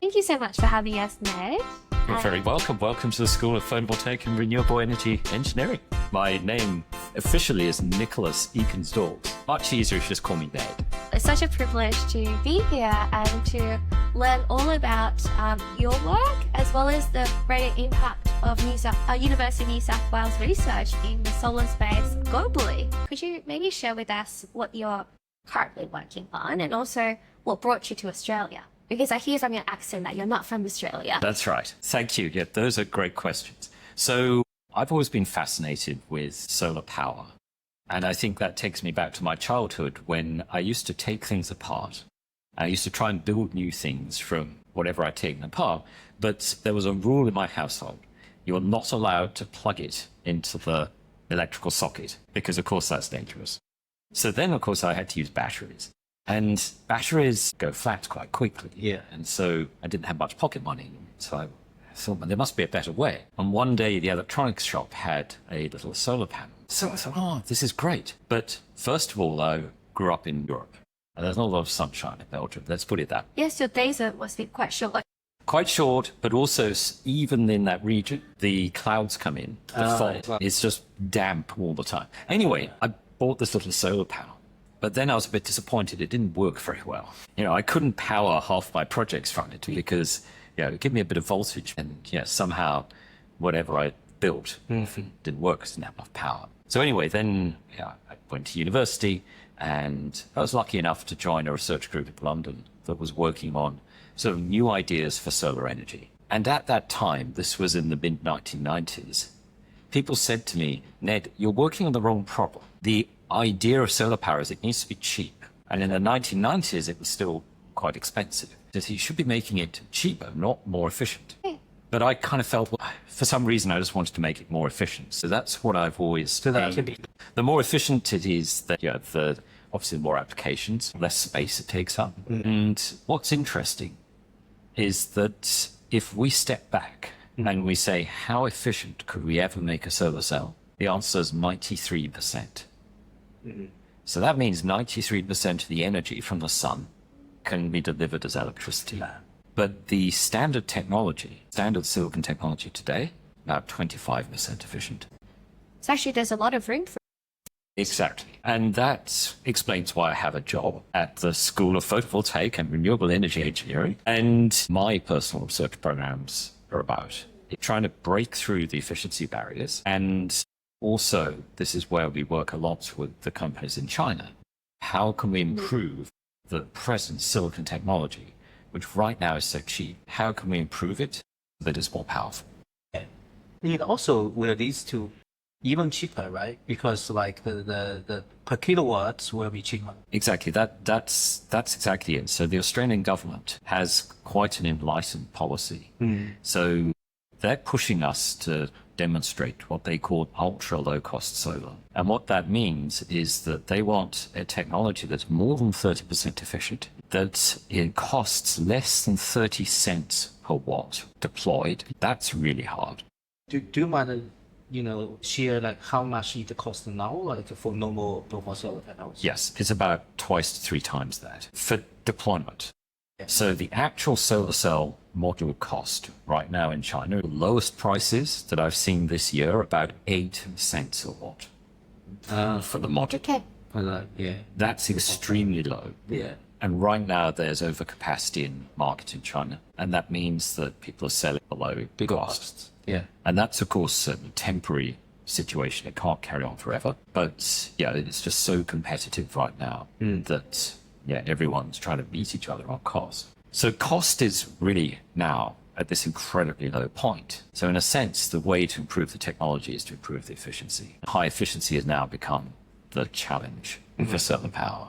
Thank you so much for having us, Ned. You're very welcome. Welcome to the School of Photovoltaic and Renewable Energy Engineering. My name officially is Nicholas Ekins-Daukes. Much easier if you just call me Ned. It's such a privilege to be here and to learn all about your work, as well as the greater impact of University of New South Wales research in the solar space globally. Could you maybe share with us what you're currently working on, and also what brought you to Australia? Because I hear from your accent that you're not from Australia. That's right. Thank you. Yeah, those are great questions. So I've always been fascinated with solar power. And I think that takes me back to my childhood when I used to take things apart. I used to try and build new things from whatever I'd taken apart. But there was a rule in my household. You're not allowed to plug it into the electrical socket because, of course, that's dangerous. So then, of course, I had to use batteries. And batteries go flat quite quickly. Yeah. And so I didn't have much pocket money. So I thought, well, there must be a better way. And one day the electronics shop had a little solar panel. So I thought, oh, this is great. But first of all, I grew up in Europe. And there's not a lot of sunshine in Belgium. Let's put it that way. Yes, your days must be quite short. Quite short, but also even in that region, the clouds come in. The fog is just damp all the time. Anyway, I bought this little solar panel. But then I was a bit disappointed. It didn't work very well. I couldn't power half my projects from it because, it gave me a bit of voltage. And, somehow whatever I built didn't work because I didn't have enough power. So anyway, then I went to university and I was lucky enough to join a research group in London that was working on sort of new ideas for solar energy. And at that time, this was in the mid-1990s, people said to me, Ned, you're working on the wrong problem. The idea of solar power is it needs to be cheap. And in the 1990s, it was still quite expensive. So you should be making it cheaper, not more efficient. But I kind of felt, well, for some reason, I just wanted to make it more efficient. So that's what I've always aimed. The more efficient it is, that obviously the more applications, less space it takes up. And what's interesting is that if we step back and we say, how efficient could we ever make a solar cell? The answer is 93%. So that means 93% of the energy from the sun can be delivered as electricity. But the standard silicon technology today, about 25% efficient. So actually, there's a lot of room for. Exactly. And that explains why I have a job at the School of Photovoltaic and Renewable Energy Engineering. And my personal research programs are about trying to break through the efficiency barriers. And also, this is where we work a lot with the companies in China. How can we improve the present silicon technology, which right now is so cheap? How can we improve it so that it's more powerful? It also will lead to even cheaper, right? Because like the per kilowatts will be cheaper. Exactly. That's exactly it. So the Australian government has quite an enlightened policy. So they're pushing us to demonstrate what they call ultra low cost solar. And what that means is that they want a technology that's more than 30% efficient, that it costs less than 30 cents per watt deployed. That's really hard. Do you mind, share like how much it costs now, like for normal solar panels? Yes, it's about twice to three times that for deployment. So the actual solar cell module cost right now in China, the lowest prices that I've seen this year, about 8 cents a watt for the module. Okay. That's extremely low. And right now there's overcapacity in the market in China. And that means that people are selling below big costs. And that's, of course, a temporary situation. It can't carry on forever. But it's just so competitive right now that everyone's trying to beat each other on cost. So cost is really now at this incredibly low point. So in a sense, the way to improve the technology is to improve the efficiency. High efficiency has now become the challenge for solar power.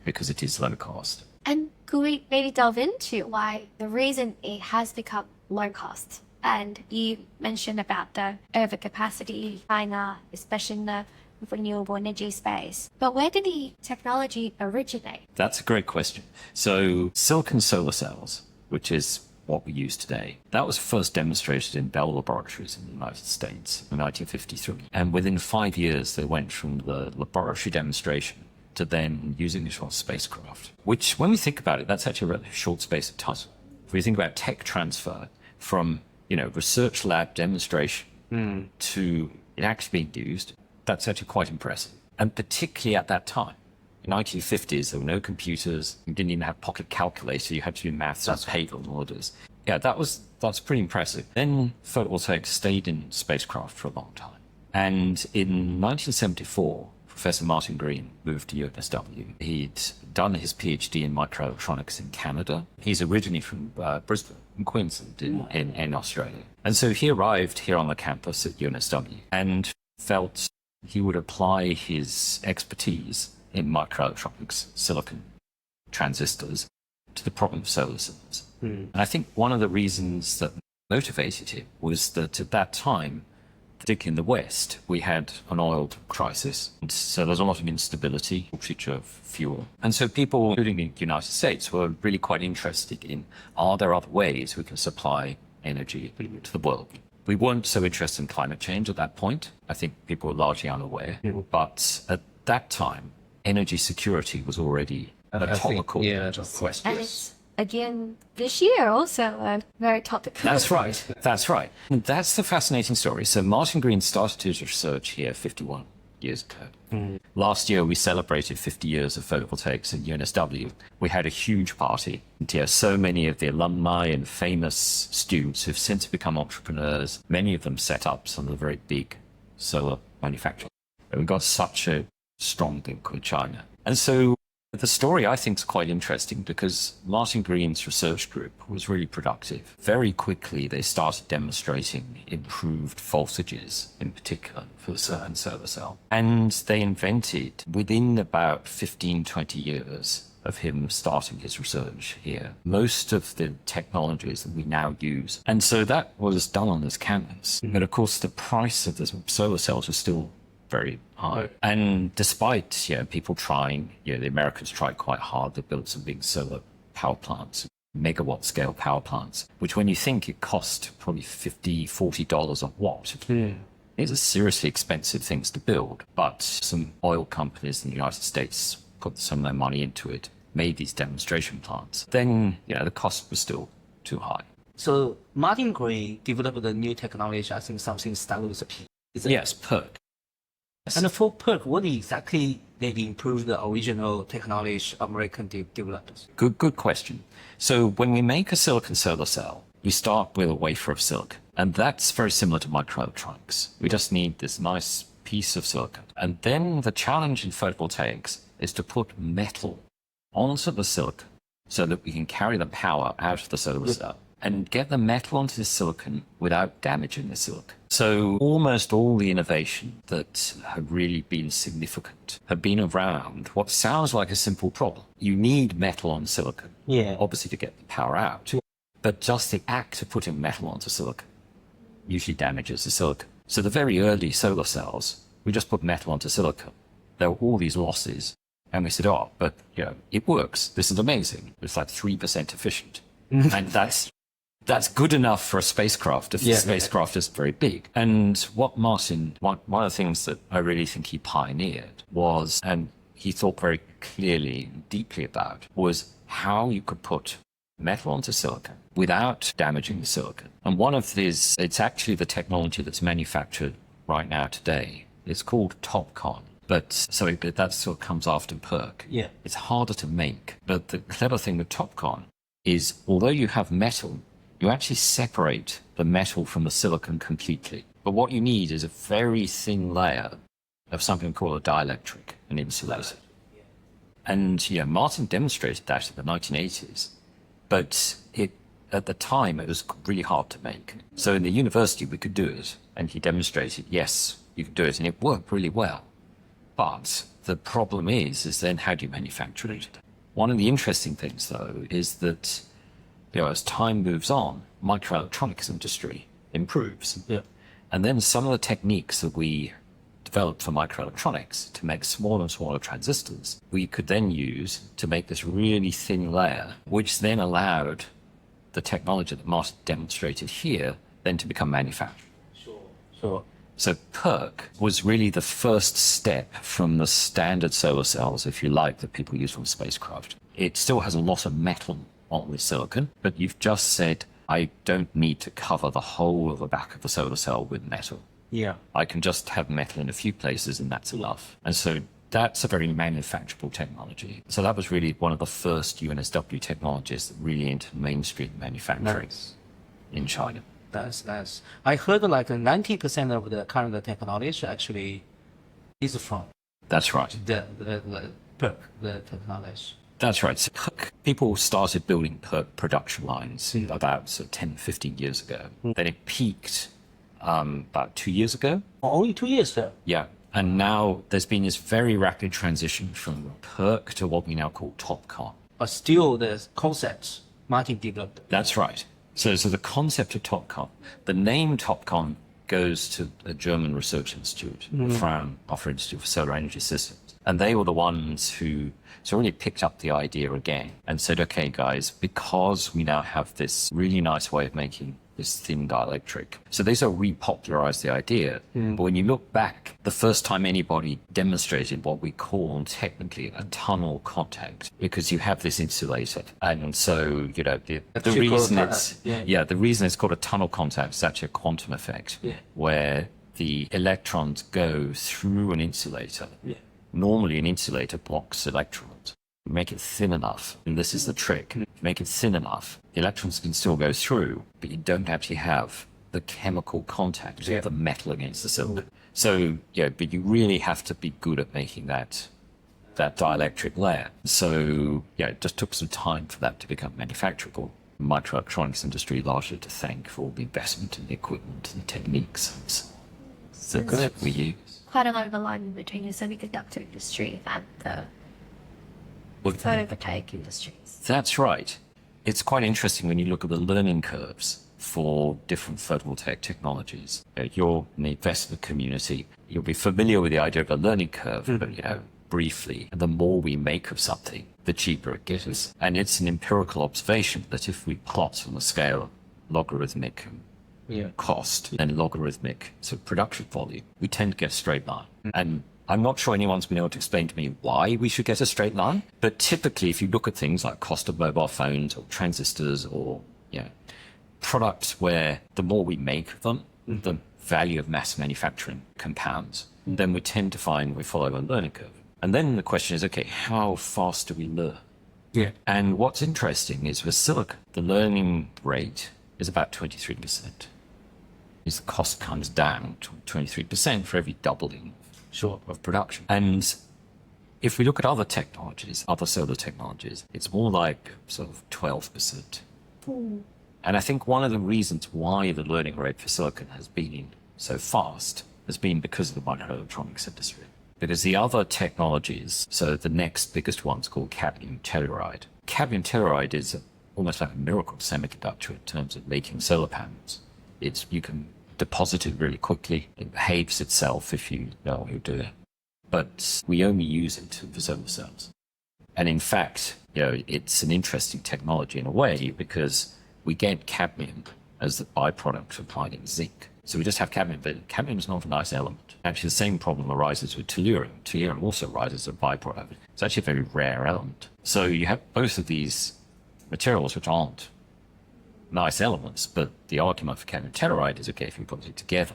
Because it is low cost. And could we maybe delve into why the reason it has become low cost? And you mentioned about the overcapacity in China, especially in the renewable energy space. But where did the technology originate? That's a great question. So silicon solar cells, which is what we use today, that was first demonstrated in Bell laboratories in the United States in 1953. And within 5 years, they went from the laboratory demonstration to then using it on spacecraft, which when we think about it, that's actually a really short space of time. if we think about tech transfer from, research lab demonstration to it actually being used, that's actually quite impressive. And particularly at that time. In the 1950s, there were no computers. You didn't even have pocket calculator. You had to do maths on paper and orders. Yeah, that's pretty impressive. Then photovoltaic stayed in spacecraft for a long time. And in 1974, Professor Martin Green moved to UNSW. He'd done his PhD in microelectronics in Canada. He's originally from Brisbane, in Queensland, in Australia. And so he arrived here on the campus at UNSW and felt he would apply his expertise in microelectronics, silicon transistors, to the problem of solar cells. And I think one of the reasons that motivated him was that at that time, particularly in the West, we had an oil crisis. And so there's a lot of instability, shortage of fuel. And so people, including in the United States, were really quite interested in, are there other ways we can supply energy to the world? We weren't so interested in climate change at that point. I think people were largely unaware. But at that time, energy security was already a topical question. And it's, again, this year also very topical. That's right. And that's the fascinating story. So Martin Green started his research here 51 years ago. Last year, we celebrated 50 years of photovoltaics at UNSW. We had a huge party. And, so many of the alumni and famous students who've since become entrepreneurs, many of them set up some of the very big solar manufacturers. And we got such a strong link with China. And so the story, I think, is quite interesting because Martin Green's research group was really productive. Very quickly, they started demonstrating improved voltages, in particular, for the certain solar cell. And they invented, within about 15, 20 years of him starting his research here, most of the technologies that we now use. And so that was done on this campus. But of course, the price of the solar cells was still very high. And despite people trying, the Americans tried quite hard. They built some big solar power plants, megawatt scale power plants, which when you think it cost probably $50, $40 a watt, these are seriously expensive things to build. But some oil companies in the United States put some of their money into it, made these demonstration plants. Then, the cost was still too high. So Martin Green developed a new technology, I think something started with a P. Yes, PERC. And for PERC, what exactly they improved the original technology American developed? Good question. So when we make a silicon solar cell, we start with a wafer of silicon. And that's very similar to microelectronics. We just need this nice piece of silicon. And then the challenge in photovoltaics is to put metal onto the silicon so that we can carry the power out of the solar cell and get the metal onto the silicon without damaging the silicon. So almost all the innovation that have really been significant have been around what sounds like a simple problem. You need metal on silicon, obviously to get the power out. But just the act of putting metal onto silicon usually damages the silicon. So the very early solar cells, we just put metal onto silicon. There were all these losses. And we said, but it works. This is amazing. It's like 3% efficient. And that's good enough for a spacecraft if the spacecraft is very big. And what Martin, one of the things that I really think he pioneered was, and he thought very clearly and deeply about, was how you could put metal onto silicon without damaging the silicon. And one of these, it's actually the technology that's manufactured right now today. It's called TOPCon. But that sort of comes after PERC. It's harder to make. But the clever thing with TOPCon is, although you have metal, you actually separate the metal from the silicon completely. But what you need is a very thin layer of something called a dielectric, an insulator. And Martin demonstrated that in the 1980s. But at the time, it was really hard to make. So in the university, we could do it. And he demonstrated, yes, you could do it. And it worked really well. But the problem is then how do you manufacture it? One of the interesting things, though, is that as time moves on, microelectronics industry improves. And then some of the techniques that we developed for microelectronics to make smaller and smaller transistors, we could then use to make this really thin layer, which then allowed the technology that Martin demonstrated here then to become manufactured. Sure. So PERC was really the first step from the standard solar cells, if you like, that people use from spacecraft. It still has a lot of metal on the silicon, but you've just said, I don't need to cover the whole of the back of the solar cell with metal. Yeah. I can just have metal in a few places and that's enough. And so that's a very manufacturable technology. So that was really one of the first UNSW technologies that really entered mainstream manufacturing in China. That's nice. I heard like 90% of the current technology actually is from That's right. the PERC, the technology. That's right. So people started building production lines about 10, 15 years ago. Then it peaked about 2 years ago. Only 2 years though. Yeah. And now there's been this very rapid transition from PERC to what we now call TOPCon. But still the concepts Martin developed. That's right. So the concept of TOPCon, the name TOPCon goes to a German research institute, the Fraunhofer Institute for Solar Energy Systems. And they were the ones who really picked up the idea again and said, okay, guys, because we now have this really nice way of making this thin dielectric. So they sort of repopularized the idea. But when you look back, the first time anybody demonstrated what we call technically a tunnel contact, because you have this insulator. And so, the reason the reason it's called a tunnel contact is actually a quantum effect, where the electrons go through an insulator. Normally an insulator blocks electrons. You make it thin enough, and this is the trick, make it thin enough, the electrons can still go through, but you don't actually have the chemical contact of the metal against the silicon. So, but you really have to be good at making that dielectric layer. So, it just took some time for that to become manufacturable. Microelectronics industry largely to thank for all the investment in the equipment and the techniques that we use. Quite a lot of alignment between the semiconductor industry and the photovoltaic industries. That's right. It's quite interesting when you look at the learning curves for different photovoltaic technologies. You're in the investment community. You'll be familiar with the idea of a learning curve, but briefly, the more we make of something, the cheaper it gets. And it's an empirical observation that if we plot on a scale of logarithmic cost and logarithmic production volume, we tend to get a straight line. And I'm not sure anyone's been able to explain to me why we should get a straight line, but typically if you look at things like cost of mobile phones or transistors or products where the more we make of them, the value of mass manufacturing compounds, then we tend to find we follow a learning curve. And then the question is, okay, how fast do we learn? And what's interesting is with silicon, the learning rate is about 23%. The cost comes down to 23% for every doubling of production. And if we look at other technologies, other solar technologies, it's more like 12%. And I think one of the reasons why the learning rate for silicon has been so fast has been because of the microelectronics industry. Because the other technologies, so the next biggest one's called cadmium telluride. Cadmium telluride is almost like a miracle semiconductor in terms of making solar panels. You can deposit it really quickly. It behaves itself if you know what you're doing. But we only use it for solar cells. And in fact, it's an interesting technology in a way because we get cadmium as the byproduct of mining zinc. So we just have cadmium, but cadmium is not a nice element. Actually, the same problem arises with tellurium. Tellurium also arises as a byproduct. It's actually a very rare element. So you have both of these materials which aren't nice elements, but the argument for cadmium telluride is, okay, if you put it together,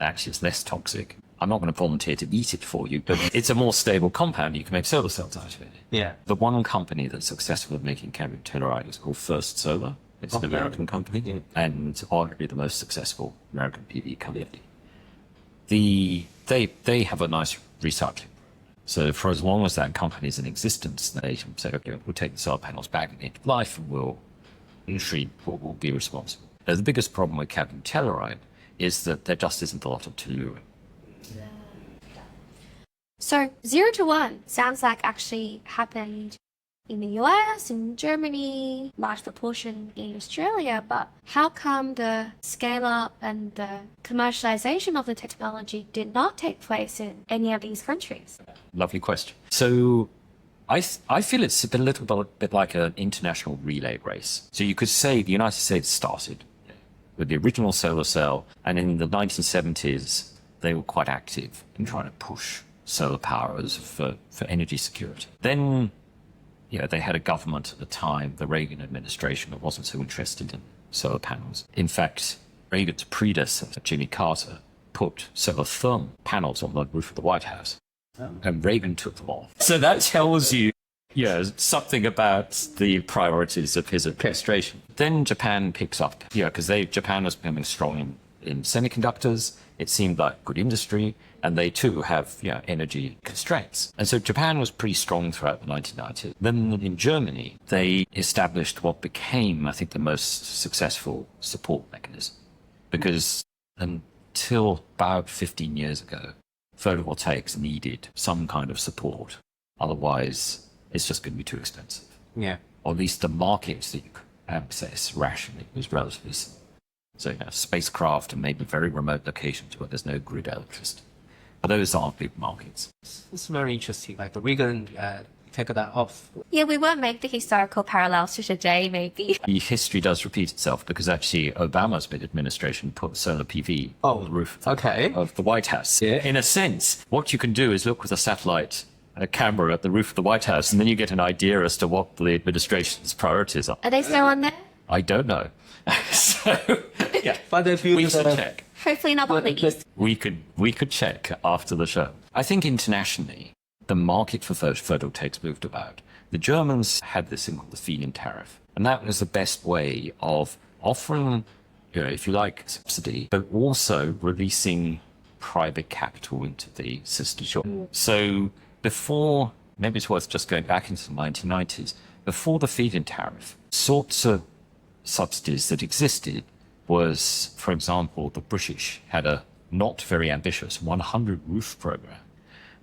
actually it's less toxic. I'm not going to volunteer to eat it for you, but it's a more stable compound. You can make solar cells out of it. The one company that's successful at making cadmium telluride is called First Solar. It's an American company, and arguably the most successful American PV company. They have a nice recycling. So for as long as that company is in existence, they can say, okay, we'll take the solar panels back in end of life and we'll be responsible. Now, the biggest problem with cadmium telluride is that there just isn't a lot of tellurium. So 0 to 1 sounds like actually happened in the US, in Germany, large proportion in Australia, but how come the scale up and the commercialization of the technology did not take place in any of these countries? Lovely question. So I feel it's a little bit like an international relay race. So you could say the United States started with the original solar cell, and in the 1970s, they were quite active in trying to push solar power for energy security. Then they had a government at the time, the Reagan administration, that wasn't so interested in solar panels. In fact, Reagan's predecessor, Jimmy Carter, put solar thermal panels on the roof of the White House, and Reagan took them off. So that tells you, something about the priorities of his administration. Then Japan picks up, because Japan was becoming strong in semiconductors. It seemed like good industry, and they too have energy constraints. And so Japan was pretty strong throughout the 1990s. Then in Germany, they established what became, I think, the most successful support mechanism. Because until about 15 years ago, photovoltaics needed some kind of support. Otherwise, it's just going to be too expensive. Yeah. Or at least the markets that you could access rationally was relatively small. So spacecraft and maybe very remote locations where there's no grid electricity. But those aren't big markets. It's very interesting. Like Reagan take that off. Yeah, we won't make the historical parallels to today, maybe. The history does repeat itself because actually Obama's administration put solar PV on the roof of the White House. Yeah. In a sense, what you can do is look with a satellite camera at the roof of the White House, and then you get an idea as to what the administration's priorities are. Are they still on there? I don't know. So, But if you we should check. Hopefully not on the east. We could check after the show. I think internationally, the market for photovoltaics moved about. The Germans had this thing called the feed-in tariff, and that was the best way of offering, if you like, subsidy, but also releasing private capital into the system. Sure. So before, maybe it's worth just going back into the 1990s, before the feed-in tariff, sorts of subsidies that existed was, for example, the British had a not very ambitious 100 roof program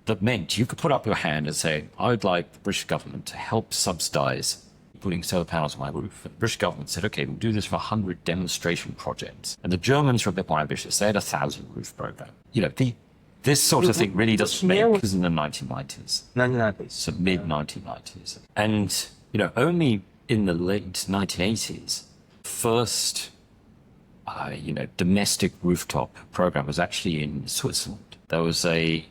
that meant you could put up your hand and say, I would like the British government to help subsidize putting solar panels on my roof. And the British government said, okay, we'll do this for 100 demonstration projects. And the Germans were a bit more ambitious. They had a 1,000 roof program. This sort of thing really doesn't make it was in the 1990s. 1990s. So mid-1990s. And, only in the late 1980s, first, domestic rooftop program was actually in Switzerland. There was a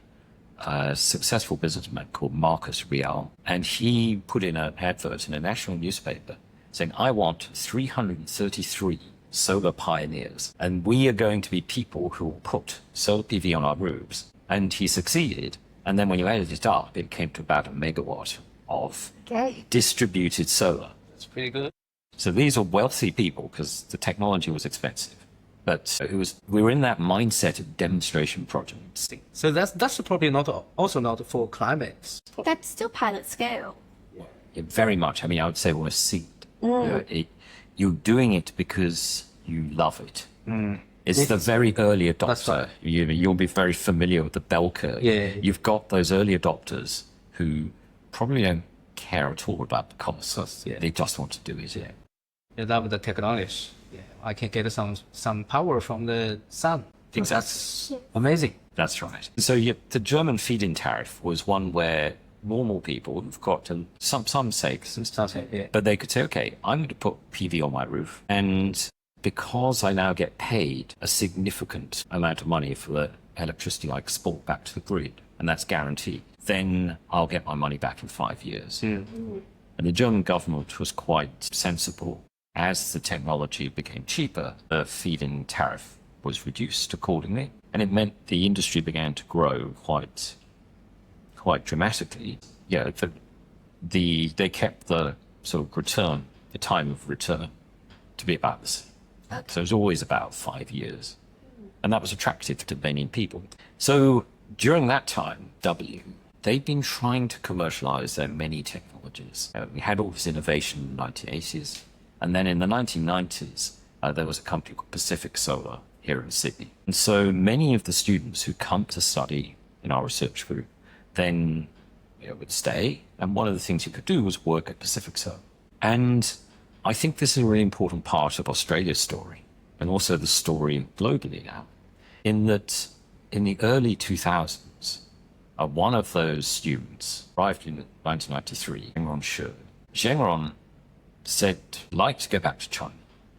successful businessman called Marcus Real, and he put in an advert in a national newspaper saying, I want 333 solar pioneers, and we are going to be people who will put solar PV on our roofs. And he succeeded. And then when you added it up, it came to about 1 megawatt of distributed solar. That's pretty good. So these are wealthy people because the technology was expensive. But we were in that mindset of demonstration projects. So that's probably also not for climate. That's still pilot scale. Yeah, very much. I would say we're a seed. You're doing it because you love it. It's the very early adopter. That's right. You'll be very familiar with the bell curve. Yeah. You've got those early adopters who probably don't care at all about the costs. Yeah. They just want to do it. Yeah. They love the technology. Yeah. I can get some power from the sun. Exactly. That's amazing. That's right. So the German feed-in tariff was one where normal people who've got some sakes, but they could say, okay, I'm going to put PV on my roof, and because I now get paid a significant amount of money for the electricity I export back to the grid, and that's guaranteed, then I'll get my money back in 5 years. And the German government was quite sensible. As the technology became cheaper, the feed-in tariff was reduced accordingly, and it meant the industry began to grow quite dramatically. They kept the sort of return, the time of return, to be about the same. Okay. So it was always about 5 years, and that was attractive to many people. So during that time, they'd been trying to commercialize their many technologies. We had all this innovation in the 1980s. And then in the 1990s, there was a company called Pacific Solar here in Sydney. And so many of the students who come to study in our research group then would stay. And one of the things you could do was work at Pacific Solar. And I think this is a really important part of Australia's story, and also the story globally now, in that in the early 2000s, one of those students arrived in 1993, Zhengron Shi. Zhengron said, I'd like to go back to China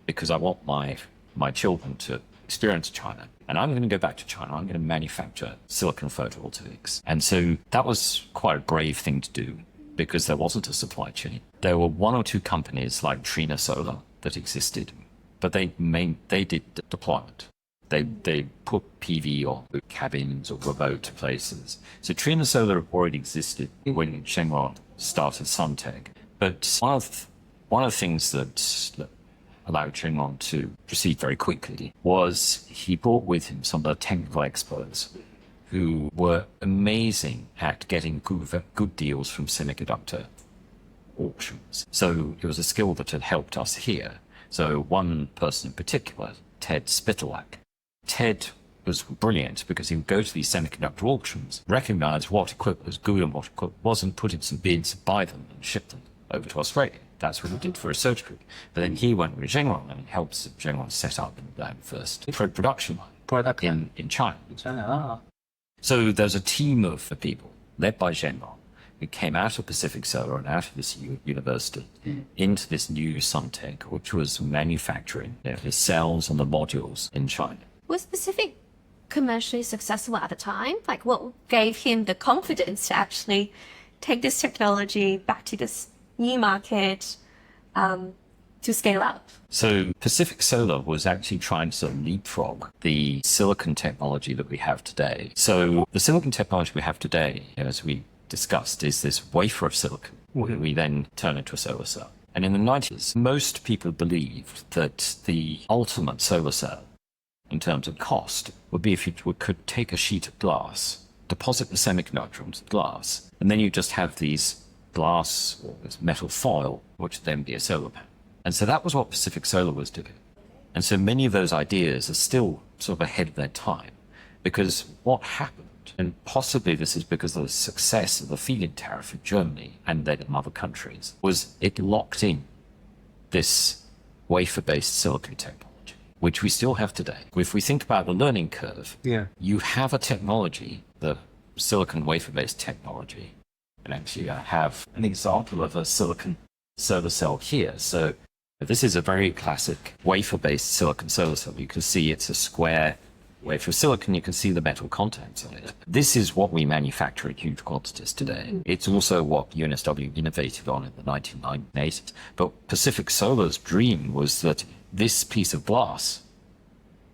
because I want my children to experience China. And I'm going to go back to China. I'm going to manufacture silicon photovoltaics. And so that was quite a brave thing to do. because there wasn't a supply chain. There were one or two companies like Trina Solar that existed, but they did deployment. They put PV on cabins or remote places. So Trina Solar already existed when Zhengrong started Suntech. But one of the things that allowed Zhengrong to proceed very quickly was he brought with him some of the technical experts who were amazing at getting good deals from semiconductor auctions. So it was a skill that had helped us here. So one person in particular, Ted Spitalak. Ted was brilliant because he would go to these semiconductor auctions, recognize what equipment was good and what equipment wasn't, put in some bids, buy them and ship them over to Australia. That's what he did for research group. But then he went with Zhengrong and helped Zhengrong set up that first production line in China. So there's a team of people led by Zhengrong who came out of Pacific Solar and out of this university into this new Suntech, which was manufacturing the cells and the modules in China. Was Pacific commercially successful at the time? Like, what gave him the confidence to actually take this technology back to this new market to scale up? So Pacific Solar was actually trying to sort of leapfrog the silicon technology that we have today. So the silicon technology we have today, as we discussed, is this wafer of silicon. We then turn into a solar cell. And in the 90s, most people believed that the ultimate solar cell, in terms of cost, would be if you could take a sheet of glass, deposit the semiconductor onto the glass, and then you just have these glass or this metal foil, which would then be a solar panel. And so that was what Pacific Solar was doing. And so many of those ideas are still sort of ahead of their time, because what happened, and possibly this is because of the success of the feed-in tariff in Germany and then in other countries, was it locked in this wafer-based silicon technology, which we still have today. If we think about the learning curve, you have a technology, the silicon wafer-based technology, and actually I have an example of a silicon solar cell here. So this is a very classic wafer-based silicon solar cell. You can see it's a square wafer of silicon. You can see the metal contents on it. This is what we manufacture in huge quantities today. It's also what UNSW innovated on in the 1980s. But Pacific Solar's dream was that this piece of glass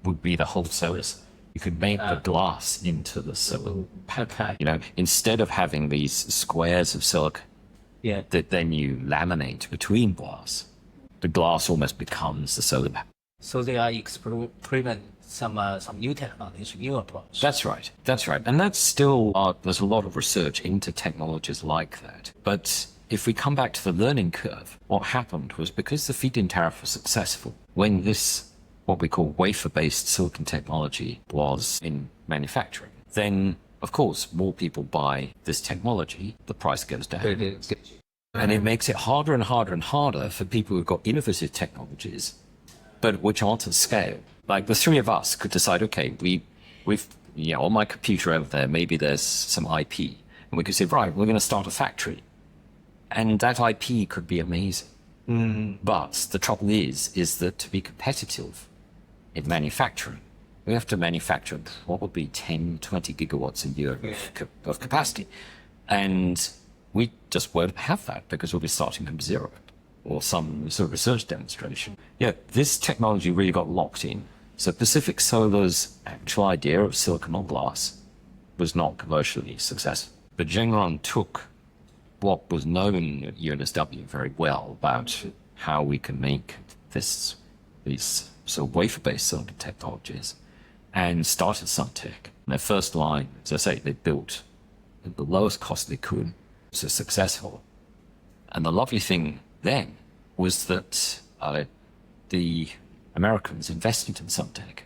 would be the whole solar cell. You could make the glass into the solar panel. You know, instead of having these squares of silicon that then you laminate between glass, the glass almost becomes the solar panel. So they are experiment some new technologies, new approach. That's right. That's right. And that's still, there's a lot of research into technologies like that. But if we come back to the learning curve, what happened was because the feed-in tariff was successful, when this, what we call wafer-based silicon technology was in manufacturing, then of course more people buy this technology, the price goes down. And it makes it harder and harder and harder for people who've got innovative technologies, but which aren't at scale. Like the three of us could decide, okay, we've on my computer over there, maybe there's some IP, and we could say, right, we're going to start a factory, and that IP could be amazing. But the trouble is that to be competitive in manufacturing, we have to manufacture probably 10, 20 gigawatts a year of capacity, and we just won't have that because we'll be starting from zero or some sort of research demonstration. This technology really got locked in. So Pacific Solar's actual idea of silicon on glass was not commercially successful. But Zhengrong took what was known at UNSW very well about how we can make these sort of wafer-based silicon technologies and started Suntech. Their first line, as I say, they built at the lowest cost they could, so successful. And the lovely thing then was that the Americans invested in Suntech.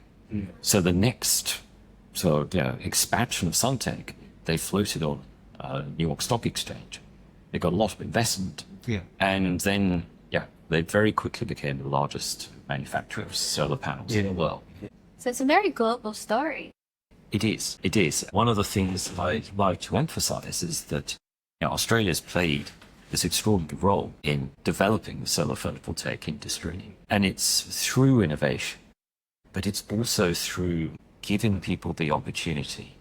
So the next expansion of Suntech, they floated on New York Stock Exchange. They got a lot of investment. And then, they very quickly became the largest manufacturer of solar panels in the world. So it's a very global story. It is. It is. One of the things that I'd like to emphasize is that Australia's played this extraordinary role in developing the solar photovoltaic industry. And it's through innovation, but it's also through giving people the opportunity.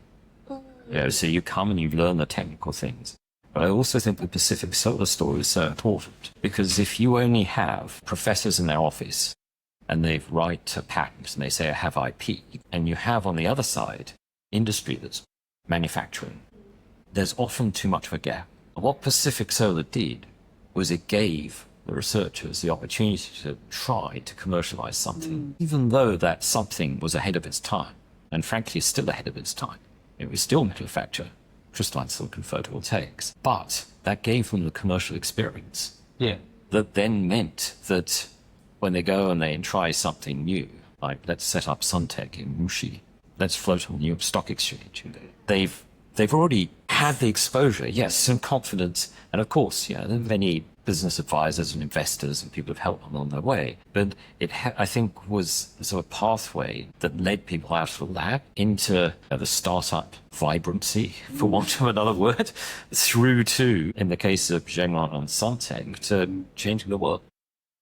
So you come and you learn the technical things. But I also think the Pacific Solar story is so important because if you only have professors in their office and they write a patent and they say, I have IP, and you have on the other side industry that's manufacturing, there's often too much of a gap. What Pacific Solar did was it gave the researchers the opportunity to try to commercialize something, even though that something was ahead of its time, and frankly is still ahead of its time. It was still manufacture crystalline silicon photovoltaics, but that gave them the commercial experience. Yeah. That then meant that when they go and they try something new, like let's set up Suntech in Wuxi, let's float on the New York Stock Exchange, they've already had the exposure, yes, some confidence, and of course, there are many business advisors and investors and people have helped them on their way. But I think, was sort of a pathway that led people out of the lab into the startup vibrancy, for want of another word, through to, in the case of Zhengrong and Suntech, to changing the world.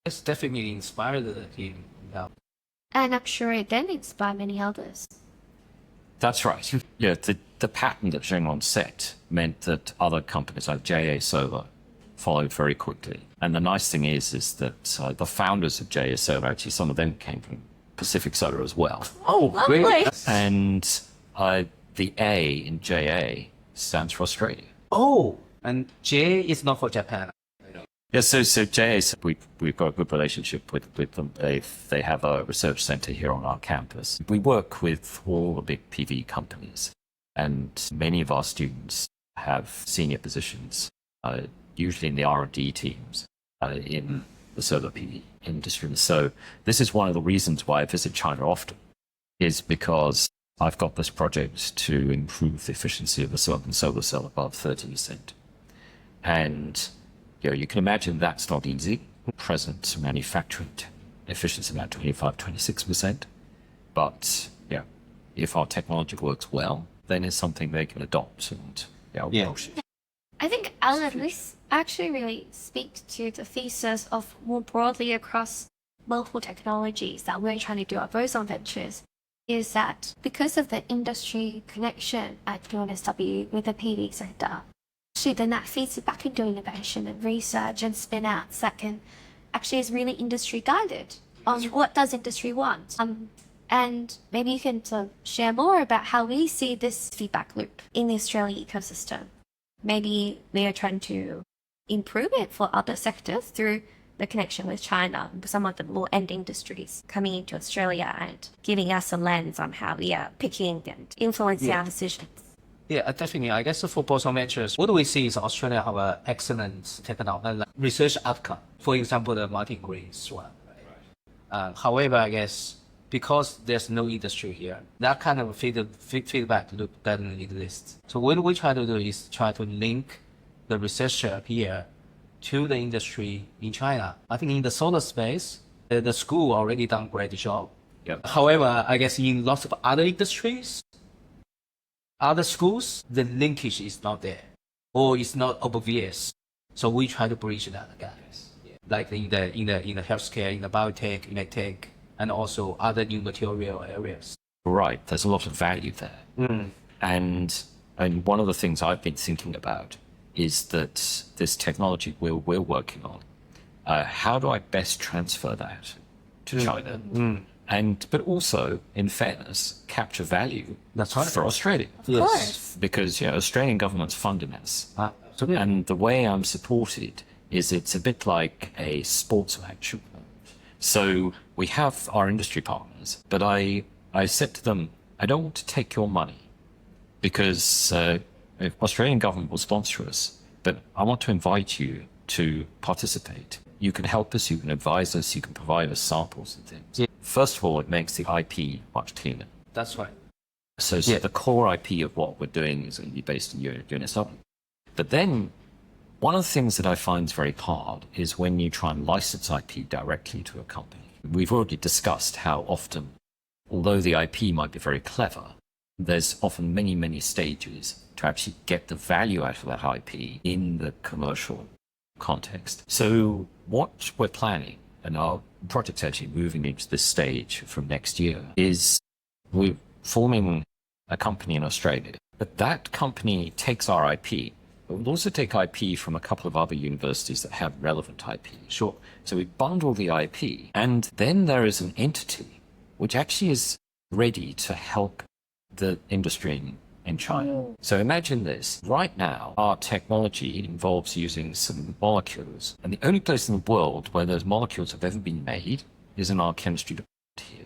It's definitely inspired the team. Yeah. And I'm sure it then inspired many others. That's right. Yeah, the patent that Zhengrong set meant that other companies like JA Solar followed very quickly. And the nice thing is that the founders of JA Solar, actually some of them came from Pacific Solar as well. Oh, Lovely. great. And the A in JA stands for Australia. Oh, and J is not for Japan. Yeah, so JA, we've got a good relationship with them. They have a research center here on our campus. We work with all the big PV companies, and many of our students have senior positions, usually in the R&D teams in the solar PV industry. So this is one of the reasons why I visit China often, is because I've got this project to improve the efficiency of a silicon solar cell above 30%. And you can imagine that's not easy. Present manufacturing efficiency about 25, 26%. But if our technology works well, then it's something they can adopt and push it. I think, Alan, this actually really speaks to the thesis of more broadly across multiple technologies that we're trying to do at Boson Ventures, is that because of the industry connection at UNSW with the PV sector, actually then that feeds back into innovation and research and spin-outs that can actually is really industry guided on what does industry want. And maybe you can sort of share more about how we see this feedback loop in the Australian ecosystem. Maybe we are trying to improve it for other sectors through the connection with China, some of the more end industries coming into Australia and giving us a lens on how we are picking and influencing our decisions. Yeah, definitely. I guess for Boson Ventures, what we see is Australia have an excellent technology research outcome. For example, the multi-greens one. Right? However, I guess because there's no industry here, that kind of feedback loop doesn't exist. So what we try to do is try to link the researcher here to the industry in China. I think in the solar space, the school already done a great job. Yep. However, I guess in lots of other industries, other schools, the linkage is not there, or it's not obvious. So we try to bridge that gap. Yes. Yeah. Like in the healthcare, in the biotech, medtech, and also other new material areas. Right, there's a lot of value there. And one of the things I've been thinking about is that this technology we're working on, how do I best transfer that to China? But also, in fairness, capture value for Australia. Of course. Because Australian government's funding us. Absolutely. And the way I'm supported is it's a bit like a sports match. So we have our industry partners, but I said to them, I don't want to take your money because if Australian government will sponsor us, but I want to invite you to participate. You can help us, you can advise us, you can provide us samples and things. Yeah. First of all, it makes the IP much cleaner. That's right. So the core IP of what we're doing is going to be based in UNSW. But then one of the things that I find is very hard is when you try and license IP directly to a company. We've already discussed how often, although the IP might be very clever, there's often many, many stages to actually get the value out of that IP in the commercial context. So what we're planning, and our project's actually moving into this stage from next year, is we're forming a company in Australia. But that company takes our IP but we'll also take IP from a couple of other universities that have relevant IP. Sure. So we bundle the IP, and then there is an entity which actually is ready to help the industry in China. So imagine this. Right now, our technology involves using some molecules, and the only place in the world where those molecules have ever been made is in our chemistry department here.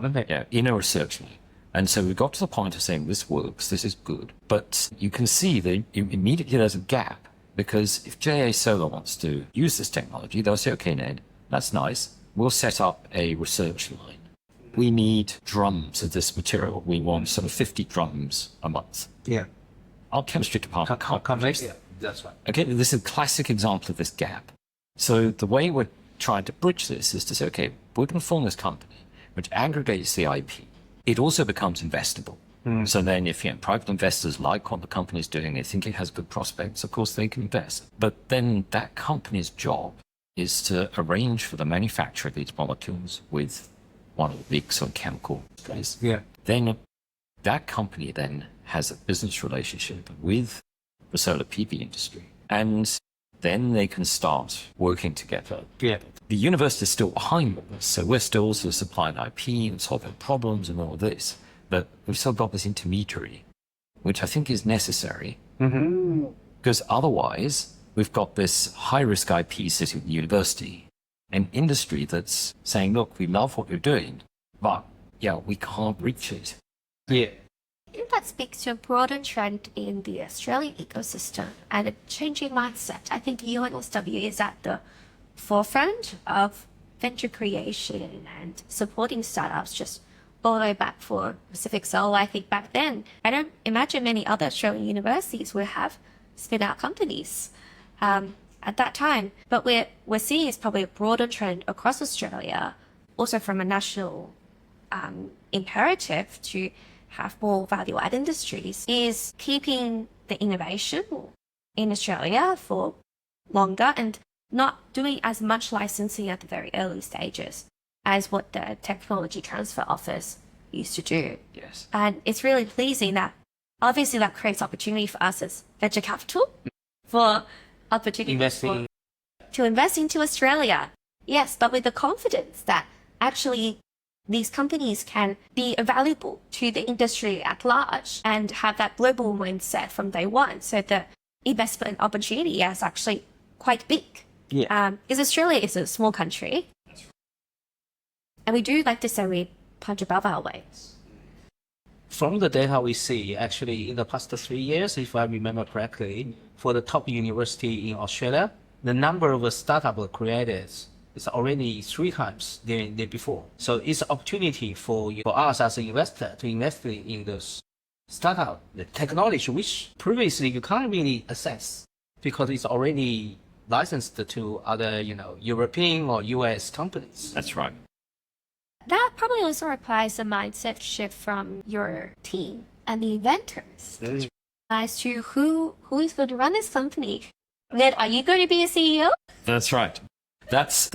Okay. Yeah, in a research lab. And so we got to the point of saying, this works, this is good. But you can see that immediately there's a gap, because if JA Solar wants to use this technology, they'll say, okay, Ned, that's nice. We'll set up a research line. We need drums of this material. We want sort of 50 drums a month. Yeah. Our chemistry department can't produce that. That's right. Okay, this is a classic example of this gap. So the way we're trying to bridge this is to say, okay, we're going to form this company which aggregates the IP. It also becomes investable. So then if private investors like what the company is doing, they think it has good prospects, of course they can invest. But then that company's job is to arrange for the manufacture of these molecules with one of the big sort of chemical companies. Yeah. Then that company then has a business relationship with the solar PV industry. And then they can start working together. Yeah. The university is still behind us, so we're still sort of supplying IP and solving problems and all this. But we've still got this intermediary, which I think is necessary. Because otherwise, we've got this high-risk IP sitting at the university, an industry that's saying, look, we love what you're doing, but yeah, we can't reach it. Yeah. I think that speaks to a broader trend in the Australian ecosystem and a changing mindset. I think UNSW is at the forefront of venture creation and supporting startups just all the way back for Pacific Solar. I think back then, I don't imagine many other Australian universities would have spin-out companies at that time. But we're seeing is probably a broader trend across Australia, also from a national imperative to have more value-add industries, is keeping the innovation in Australia for longer and not doing as much licensing at the very early stages as what the technology transfer office used to do. Yes. And it's really pleasing that obviously that creates opportunity for us as venture capital for opportunity Investing. to invest into Australia. Yes, but with the confidence that actually these companies can be valuable to the industry at large and have that global mindset from day one. So the investment opportunity is actually quite big. Yeah. Because Australia is a small country. And we do like to say we punch above our weight. From the data we see, actually, in the past 3 years, if I remember correctly, for the top university in Australia, the number of startups created is already 3 times than before. So it's an opportunity for us as an investor to invest in this startup, the technology, which previously you can't really access because it's already licensed to other, European or US companies. That's right. That probably also requires a mindset shift from your team and the inventors as to who is going to run this company. Ned, are you going to be a CEO? That's right. That's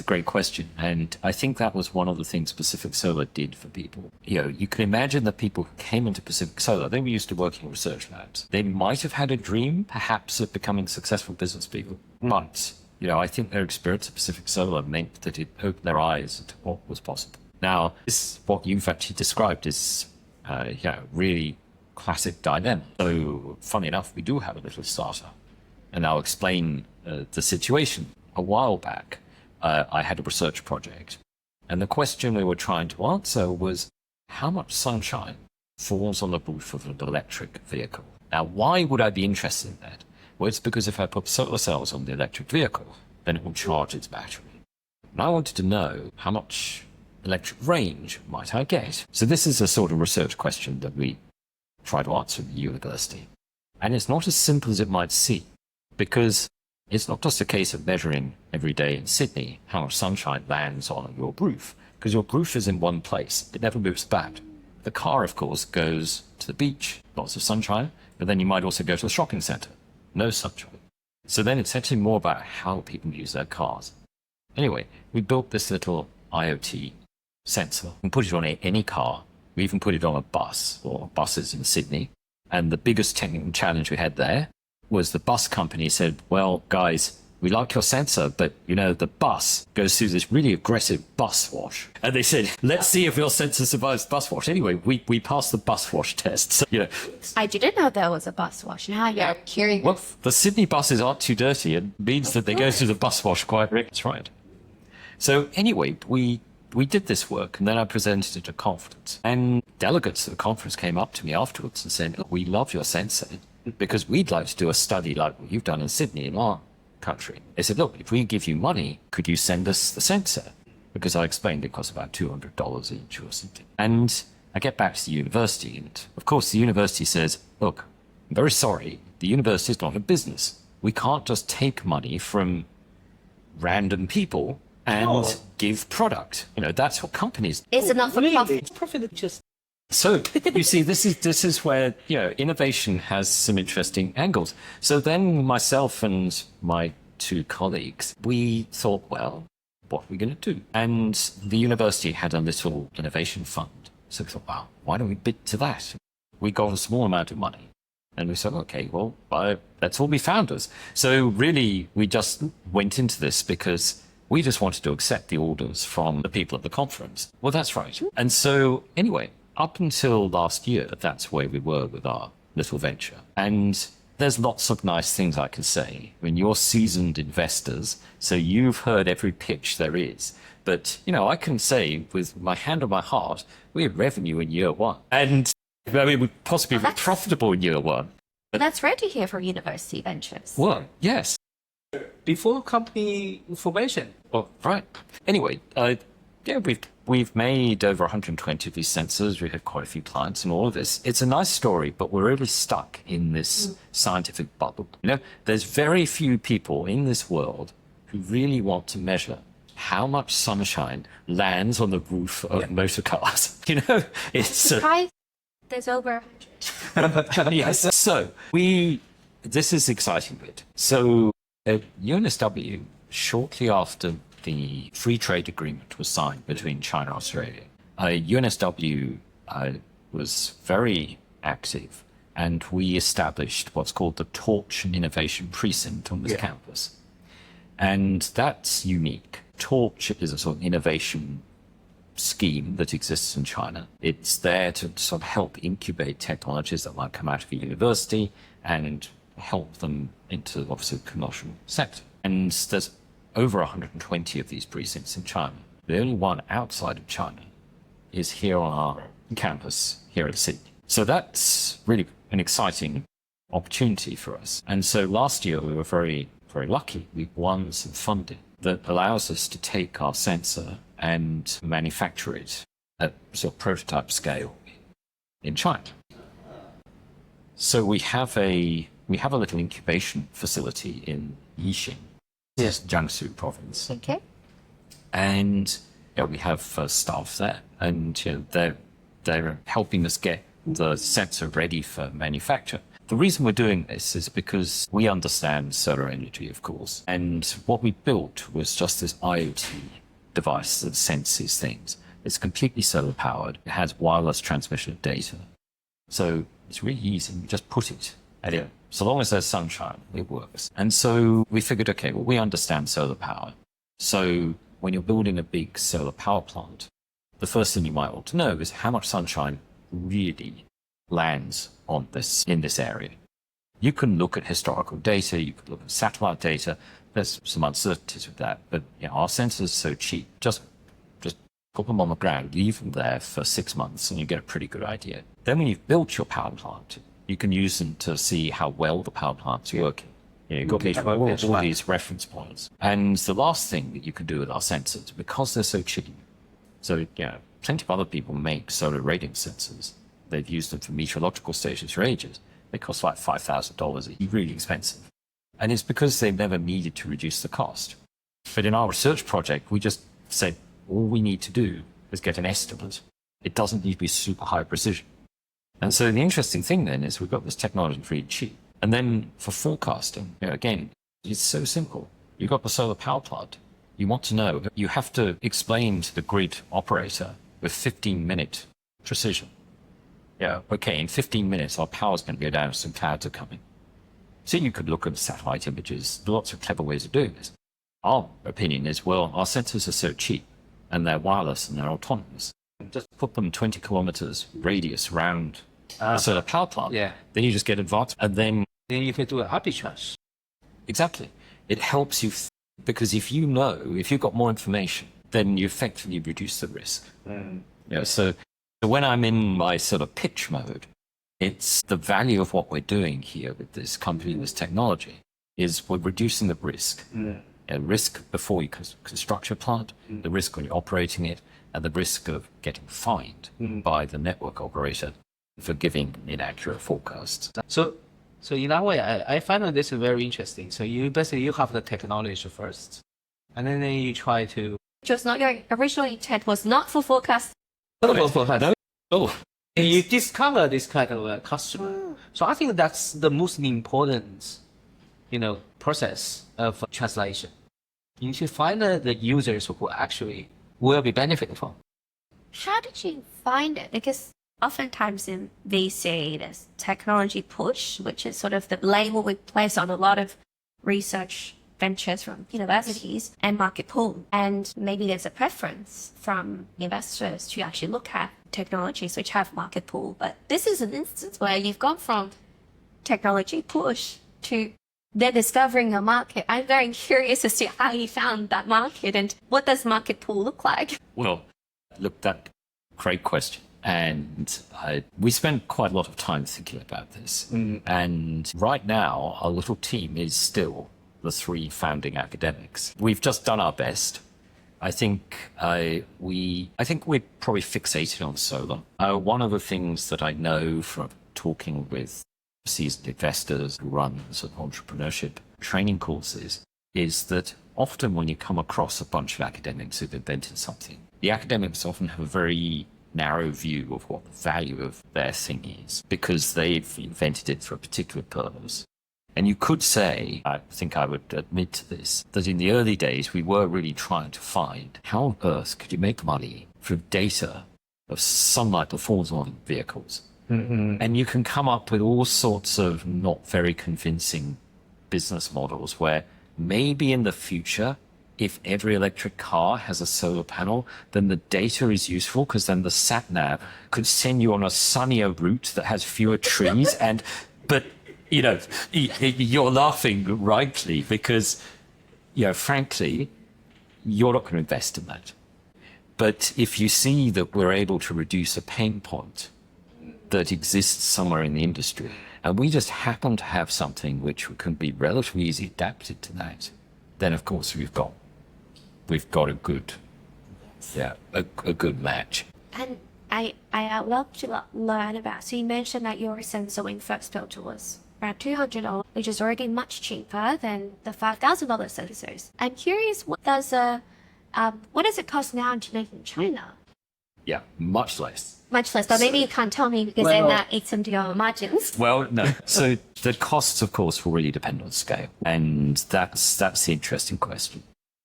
a great question. And I think that was one of the things Pacific Solar did for people. You can imagine that people who came into Pacific Solar, they were used to working in research labs. They might have had a dream, perhaps, of becoming successful business people. But, I think their experience at Pacific Solar meant that it opened their eyes to what was possible. Now, this, what you've actually described is, really classic dilemma. So, funny enough, we do have a little startup. And I'll explain the situation. A while back, I had a research project, and the question we were trying to answer was how much sunshine falls on the roof of an electric vehicle. Now, why would I be interested in that? Well, it's because if I put solar cells on the electric vehicle, then it will charge its battery. And I wanted to know how much electric range might I get. So this is a sort of research question that we try to answer at the university. And it's not as simple as it might seem, because it's not just a case of measuring every day in Sydney how much sunshine lands on your roof, because your roof is in one place. It never moves about. The car, of course, goes to the beach, lots of sunshine, but then you might also go to the shopping centre, no sunshine. So then it's actually more about how people use their cars. Anyway, we built this little IoT sensor and put it on any car. We even put it on a bus or buses in Sydney. And the biggest technical challenge we had there was the bus company said, well, guys, we like your sensor, but the bus goes through this really aggressive bus wash. And they said, let's see if your sensor survives bus wash. Anyway, we passed the bus wash test. So, I didn't know there was a bus wash. Now you're hearing. well, the Sydney buses aren't too dirty. It means that they go through the bus wash quite regularly. That's right. So anyway, we did this work, and then I presented it at a conference. And delegates at the conference came up to me afterwards and said, look, we love your sensor because we'd like to do a study like what you've done in Sydney in our country. They said, look, if we give you money, could you send us the sensor? Because I explained it costs about $200 each or something. And I get back to the university, and of course the university says, look, I'm very sorry, the university is not a business. We can't just take money from random people and give product. That's what companies. It's enough for profit. Profit just. So you see, this is where innovation has some interesting angles. So then myself and my two colleagues, we thought, well, what are we going to do? And the university had a little innovation fund. So we thought, wow, why don't we bid to that? We got a small amount of money. And we said, okay, well, let's all be founders. So really, we just went into this because we just wanted to accept the orders from the people at the conference. Well, that's right. And so anyway, up until last year, that's where we were with our little venture. And there's lots of nice things I can say. I mean, you're seasoned investors, so you've heard every pitch there is. But, I can say with my hand on my heart, we had revenue in year one. And we possibly be profitable in year one. That's rare to hear from university ventures. Well, yes. Before company formation. Well, right. Anyway, we've made over 120 of these sensors. We have quite a few clients and all of this. It's a nice story, but we're really stuck in this scientific bubble. There's very few people in this world who really want to measure how much sunshine lands on the roof of motor cars. It's Surprise! There's over 100. yes. So this is exciting bit. So at UNSW, shortly after the free trade agreement was signed between China and Australia, UNSW was very active, and we established what's called the Torch Innovation Precinct on this campus. And that's unique. Torch is a sort of innovation scheme that exists in China. It's there to sort of help incubate technologies that might come out of a university and help them into, obviously, the commercial sector. And there's over 120 of these precincts in China. The only one outside of China is here on our campus here at Sydney. So that's really an exciting opportunity for us. And so last year we were very, very lucky. We won some funding that allows us to take our sensor and manufacture it at sort of prototype scale in China. So we have a little incubation facility in Yixing, Jiangsu province. Okay. And we have staff there, and they're helping us get the sensor ready for manufacture. The reason we're doing this is because we understand solar energy, of course, and what we built was just this IoT device that senses things. It's completely solar powered. It has wireless transmission of data. So it's really easy. You just put it at it. So long as there's sunshine, it works. And so we figured, okay, well, we understand solar power. So when you're building a big solar power plant, the first thing you might want to know is how much sunshine really lands on in this area. You can look at historical data, you can look at satellite data. There's some uncertainties with that, but our sensors are so cheap. Just put them on the ground, leave them there for 6 months, and you get a pretty good idea. Then when you've built your power plant, you can use them to see how well the power plant's working. You've got all these reference points. And the last thing that you can do with our sensors, because they're so cheap, so plenty of other people make solar rating sensors. They've used them for meteorological stations for ages. They cost like $5,000, really expensive. And it's because they've never needed to reduce the cost. But in our research project, we just said, all we need to do is get an estimate. It doesn't need to be super high precision. And so the interesting thing then is we've got this technology really cheap. And then for forecasting, again, it's so simple. You've got the solar power plant. You want to know, you have to explain to the grid operator with 15-minute precision. Okay, in 15 minutes, our power's going to go down, some clouds are coming. So you could look at satellite images, lots of clever ways of doing this. Our opinion is, well, our sensors are so cheap and they're wireless and they're autonomous. Just put them 20 kilometers radius around a solar power plant. Yeah. Then you just get advanced. And then you can do an arbitrage. exactly. It helps you because if you know, if you've got more information, then you effectively reduce the risk. So when I'm in my sort of pitch mode, it's the value of what we're doing here with this company, this technology, is we're reducing the risk. Risk before you construct your plant, the risk when you're operating it, and the risk of getting fined by the network operator for giving inaccurate forecasts. So in that way, I find that this is very interesting. So you basically have the technology first, and then you try to. Which was not your original intent, was not for forecast. Oh, You discover this kind of a customer. So I think that's the most important, process of translation. You need to find the users who actually will be benefiting from. How did you find it? Because oftentimes in VC, there's technology push, which is sort of the label we place on a lot of research ventures from universities, and market pull. And maybe there's a preference from investors to actually look at technologies which have market pull. But this is an instance where you've gone from technology push to then discovering a market. I'm very curious as to how you found that market and what does market pull look like? well, look, that great question. And we spent quite a lot of time thinking about this. And right now, our little team is still the 3 founding academics. We've just done our best. I think we're probably fixated on solar. One of the things that I know from talking with seasoned investors who run sort of entrepreneurship training courses is that often when you come across a bunch of academics who've invented something, the academics often have a very narrow view of what the value of their thing is because they've invented it for a particular purpose. And you could say, I think I would admit to this, that in the early days we were really trying to find how on earth could you make money from data of sunlight that falls on vehicles. And you can come up with all sorts of not very convincing business models where maybe in the future, if every electric car has a solar panel, then the data is useful because then the sat-nav could send you on a sunnier route that has fewer trees. But you're laughing rightly because, frankly, you're not going to invest in that. But if you see that we're able to reduce a pain point that exists somewhere in the industry, and we just happen to have something which can be relatively easily adapted to that, then of course we've got a good match. And I love to learn about, so you mentioned that your sensor when first built was around $200, which is already much cheaper than the $5,000 sensors. I'm curious, what does it cost now to make in China? Yeah, much less. Much less, but maybe you can't tell me because then that eats into your margins. Well, no. So the costs, of course, will really depend on scale. And that's the interesting question,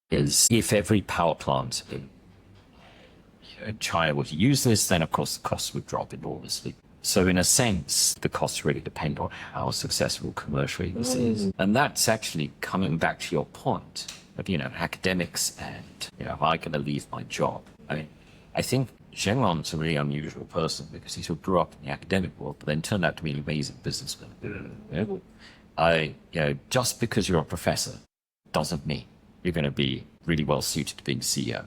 is if every power plant in China were to use this, then of course the costs would drop enormously. So in a sense, the costs really depend on how successful commercially this is. And that's actually coming back to your point of, academics and, am I going to leave my job? I think Zhenglong's a really unusual person because he sort of grew up in the academic world, but then turned out to be an amazing businessman. Just because you're a professor doesn't mean you're going to be really well suited to being CEO.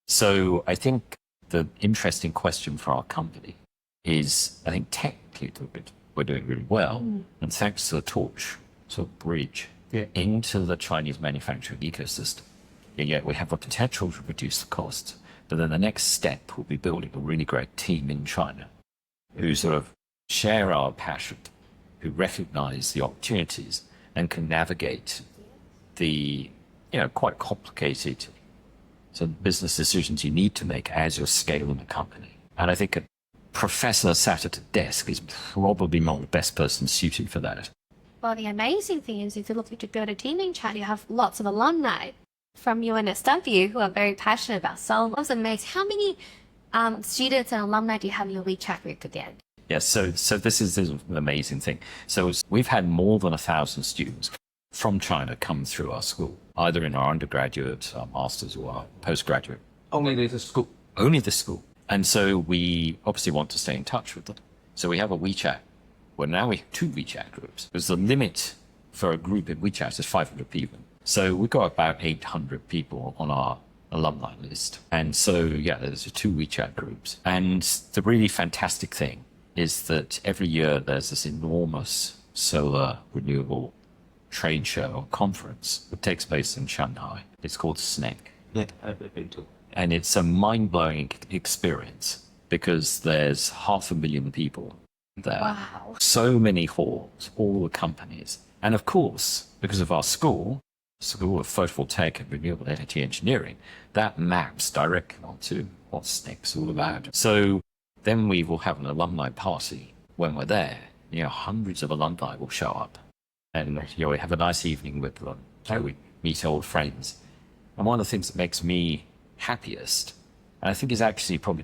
So I think the interesting question for our company is, I think technically we're doing really well, and thanks to the torch sort of bridge into the Chinese manufacturing ecosystem. Yet we have a potential to reduce the cost. But then the next step will be building a really great team in China who sort of share our passion, who recognize the opportunities and can navigate the, quite complicated sort of business decisions you need to make as you're scaling a company. And I think a professor sat at a desk is probably not the best person suited for that. Well, the amazing thing is if you're looking to build a team in China, you have lots of alumni from UNSW who are very passionate about solar. I was amazed. How many students and alumni do you have in your WeChat group at the end? Yes, so this is an amazing thing. So we've had more than 1,000 students from China come through our school, either in our undergraduate, our masters, or our postgraduate. Only the school. Only the school. And so we obviously want to stay in touch with them. So we have a WeChat. Well, now we have 2 WeChat groups, because the limit for a group in WeChat is 500 people. So we've got about 800 people on our alumni list. And so, yeah, there's 2 WeChat groups. And the really fantastic thing is that every year there's this enormous solar renewable trade show or conference that takes place in Shanghai. It's called SNEC. Yeah, I've been to. And it's a mind-blowing experience because there's 500,000 people there. Wow. So many halls, all the companies. And of course, because of our School of Photovoltaic and Renewable Energy Engineering, that maps directly onto what SNEC's all about. So then we will have an alumni party when we're there. Hundreds of alumni will show up. And we have a nice evening with them. We meet old friends. And one of the things that makes me happiest, and I think is actually probably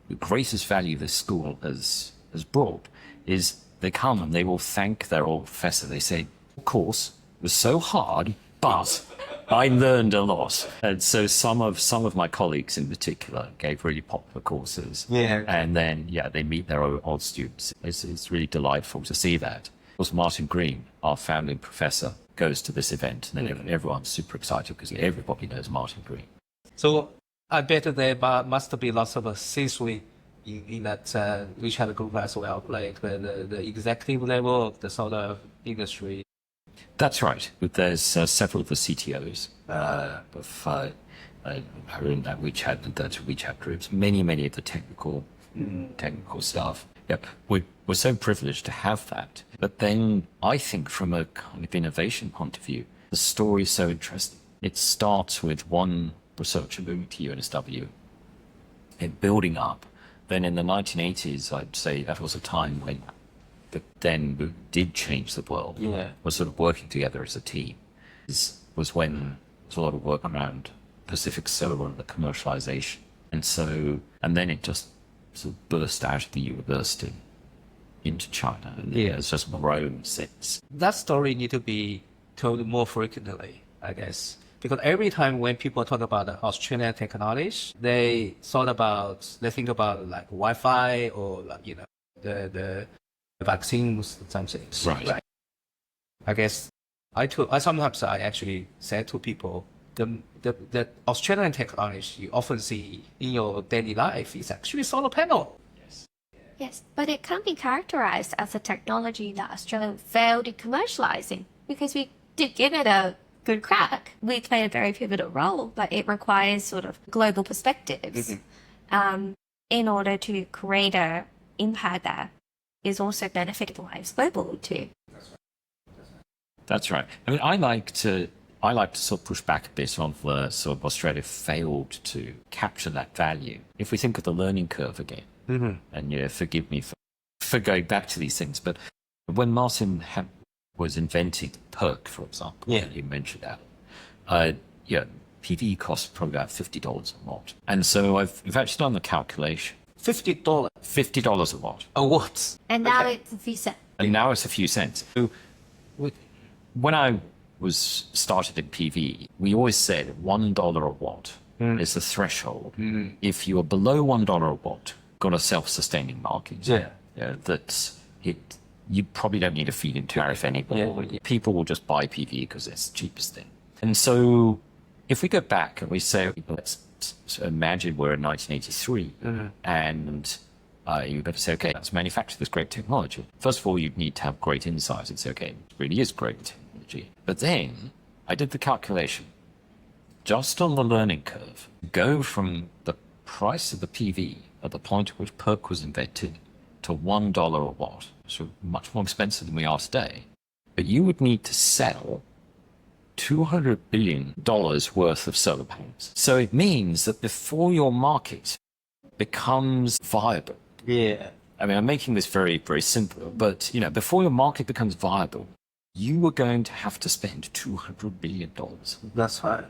the greatest value this school has brought, is they come and they will thank their old professor. They say, of course, it was so hard, but I learned a lot. And so some of my colleagues in particular gave really popular courses. Yeah. And then, they meet their old students. It's really delightful to see that. Of course, Martin Green, our founding professor, goes to this event, and then everyone's super excited because everybody knows Martin Green. So I bet there must be lots of C-suite in that WeChat group as well, like the executive level of the solar industry. That's right. There's several of the CTOs are in that WeChat groups. Many of the technical staff. Yep, we're so privileged to have that. But then I think from a kind of innovation point of view, the story is so interesting. It starts with one researcher moving to UNSW and building up. Then in the 1980s, I'd say that was a time when then did change the world. Yeah. Was sort of working together as a team. This was when there was a lot of work around Pacific Solar and the commercialization. And then it just sort of burst out of the university into China. And it's just grown since. That story need to be told more frequently, I guess. Because every time when people talk about the Australian technology, they think about like Wi-Fi or like, the vaccines and some things. Right. I guess I sometimes actually say to people, the Australian technology you often see in your daily life is actually solar panel. Yes, but it can be characterized as a technology that Australia failed in commercializing because we did give it a good crack. We played a very pivotal role, but it requires sort of global perspectives in order to create an impact that is also benefiting lives globally too. That's right. I mean, I like to sort of push back a bit on the sort of Australia failed to capture that value. If we think of the learning curve again, and forgive me for going back to these things, but when Martin was inventing PERC, for example, you mentioned that, PV costs probably about $50 a watt. And so we've actually done the calculation. $50. $50 a watt. A watt. And now it's a few cents. And now it's a few cents. So when I was started in PV, we always said $1 a watt is the threshold. If you are below $1 a watt, got a self-sustaining market. You probably don't need to feed into tariff anymore. People will just buy PV because it's the cheapest thing. And so if we go back and we say, let's imagine we're in 1983 and you better say, okay, let's manufacture this great technology. First of all, you'd need to have great insights and say, okay, it really is great technology. But then I did the calculation. Just on the learning curve, go from the price of the PV at the point at which PERC was invented to $1 a watt, so much more expensive than we are today. But you would need to sell $200 billion worth of solar panels. So it means that before your market becomes viable, I mean, I'm making this very, very simple, but before your market becomes viable, you are going to have to spend $200 billion. That's right.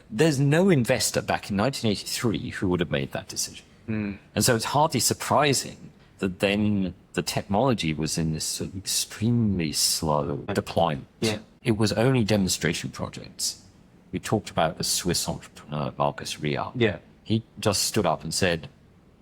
There's no investor back in 1983 who would have made that decision. And so it's hardly surprising that then the technology was in this sort of extremely slow deployment. Yeah. It was only demonstration projects. We talked about the Swiss entrepreneur, Marcus Ria. Yeah. He just stood up and said,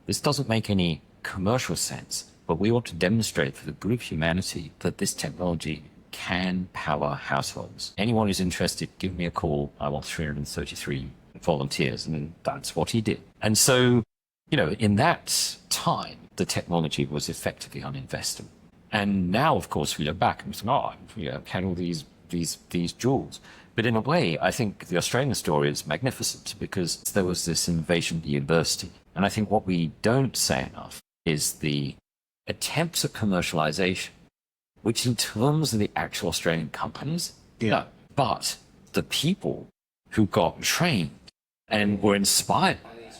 this doesn't make any commercial sense, but we ought to demonstrate for the good of humanity that this technology can power households. Anyone who's interested, give me a call. I want 333 volunteers. And that's what he did. And so, you know, in that time, the technology was effectively uninvestable. And now, of course, we look back and think, oh, you know, had all these jewels. But in a way, I think the Australian story is magnificent because there was this innovation at the university. And I think what we don't say enough is the attempts at commercialization, which in terms of the actual Australian companies, no. But the people who got trained and were inspired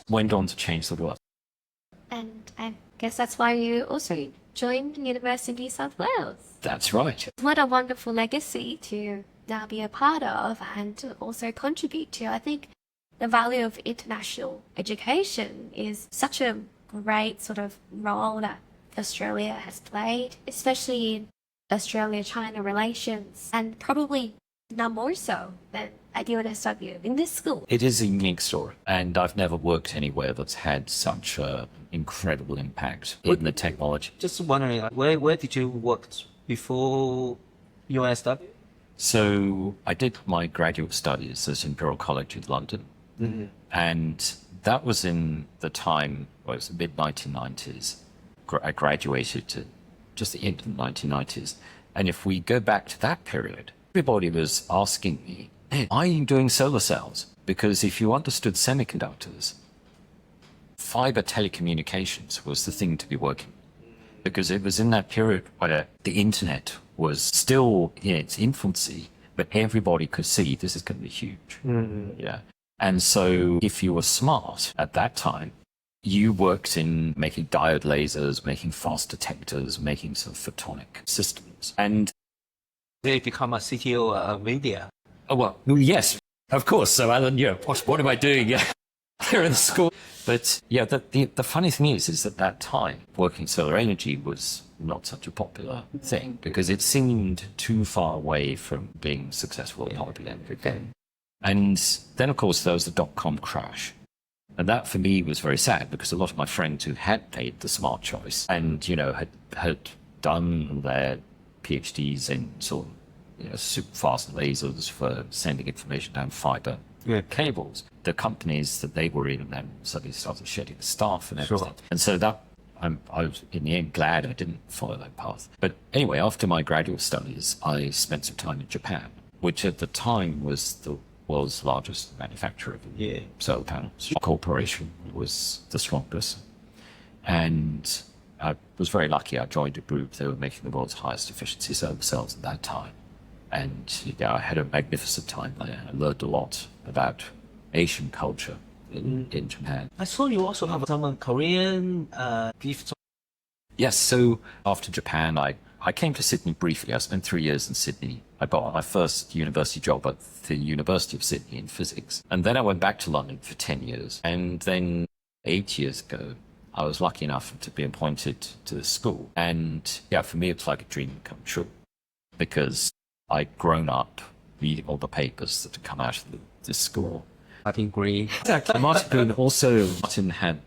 went on to change the world. And I guess that's why you also joined the University of New South Wales. That's right. What a wonderful legacy to now be a part of and to also contribute to. I think the value of international education is such a great sort of role that Australia has played, especially in Australia-China relations, and probably none more so than at UNSW in this school. It is a unique story, and I've never worked anywhere that's had such an incredible impact in the technology. Just wondering, where did you work before UNSW? So I did my graduate studies at Imperial College in London, and that was in the time, well, it was the mid-1990s. I graduated to just the end of the 1990s. And if we go back to that period, everybody was asking me, hey, are you doing solar cells? Because if you understood semiconductors, fiber telecommunications was the thing to be working with. Because it was in that period where the internet was still in its infancy, but everybody could see this is going to be huge. Yeah. And so if you were smart at that time, you worked in making diode lasers, making fast detectors, making some photonic systems. And They become a CTO of media. oh, well, yes, of course. So Alan, you know, what am I doing here in the school? But yeah, the funny thing is at that time, working solar energy was not such a popular thing because it seemed too far away from being successful and popular. And then, of course, there was the dot-com crash. And that for me was very sad because a lot of my friends who had made the smart choice and, you know, had done their PhDs in sort of, you know, super fast lasers for sending information down fiber cables, the companies that they were in then suddenly started shedding staff and everything. Sure. And so that I was in the end glad I didn't follow that path. But anyway, after my graduate studies, I spent some time in Japan, which at the time was the world's largest manufacturer of solar panels. Corporation was the strongest. And I was very lucky. I joined a group that were making the world's highest efficiency solar cells at that time. And I had a magnificent time there. I learned a lot about Asian culture in Japan. I saw you also have some Korean gifts. Yes, so after Japan, I came to Sydney briefly. I spent 3 years in Sydney. I got my first university job at the University of Sydney in physics. And then I went back to London for 10 years. And then 8 years ago, I was lucky enough to be appointed to the school. And yeah, for me, it's like a dream come true because I'd grown up reading all the papers that had come out of this school. Martin Green. Exactly. Martin had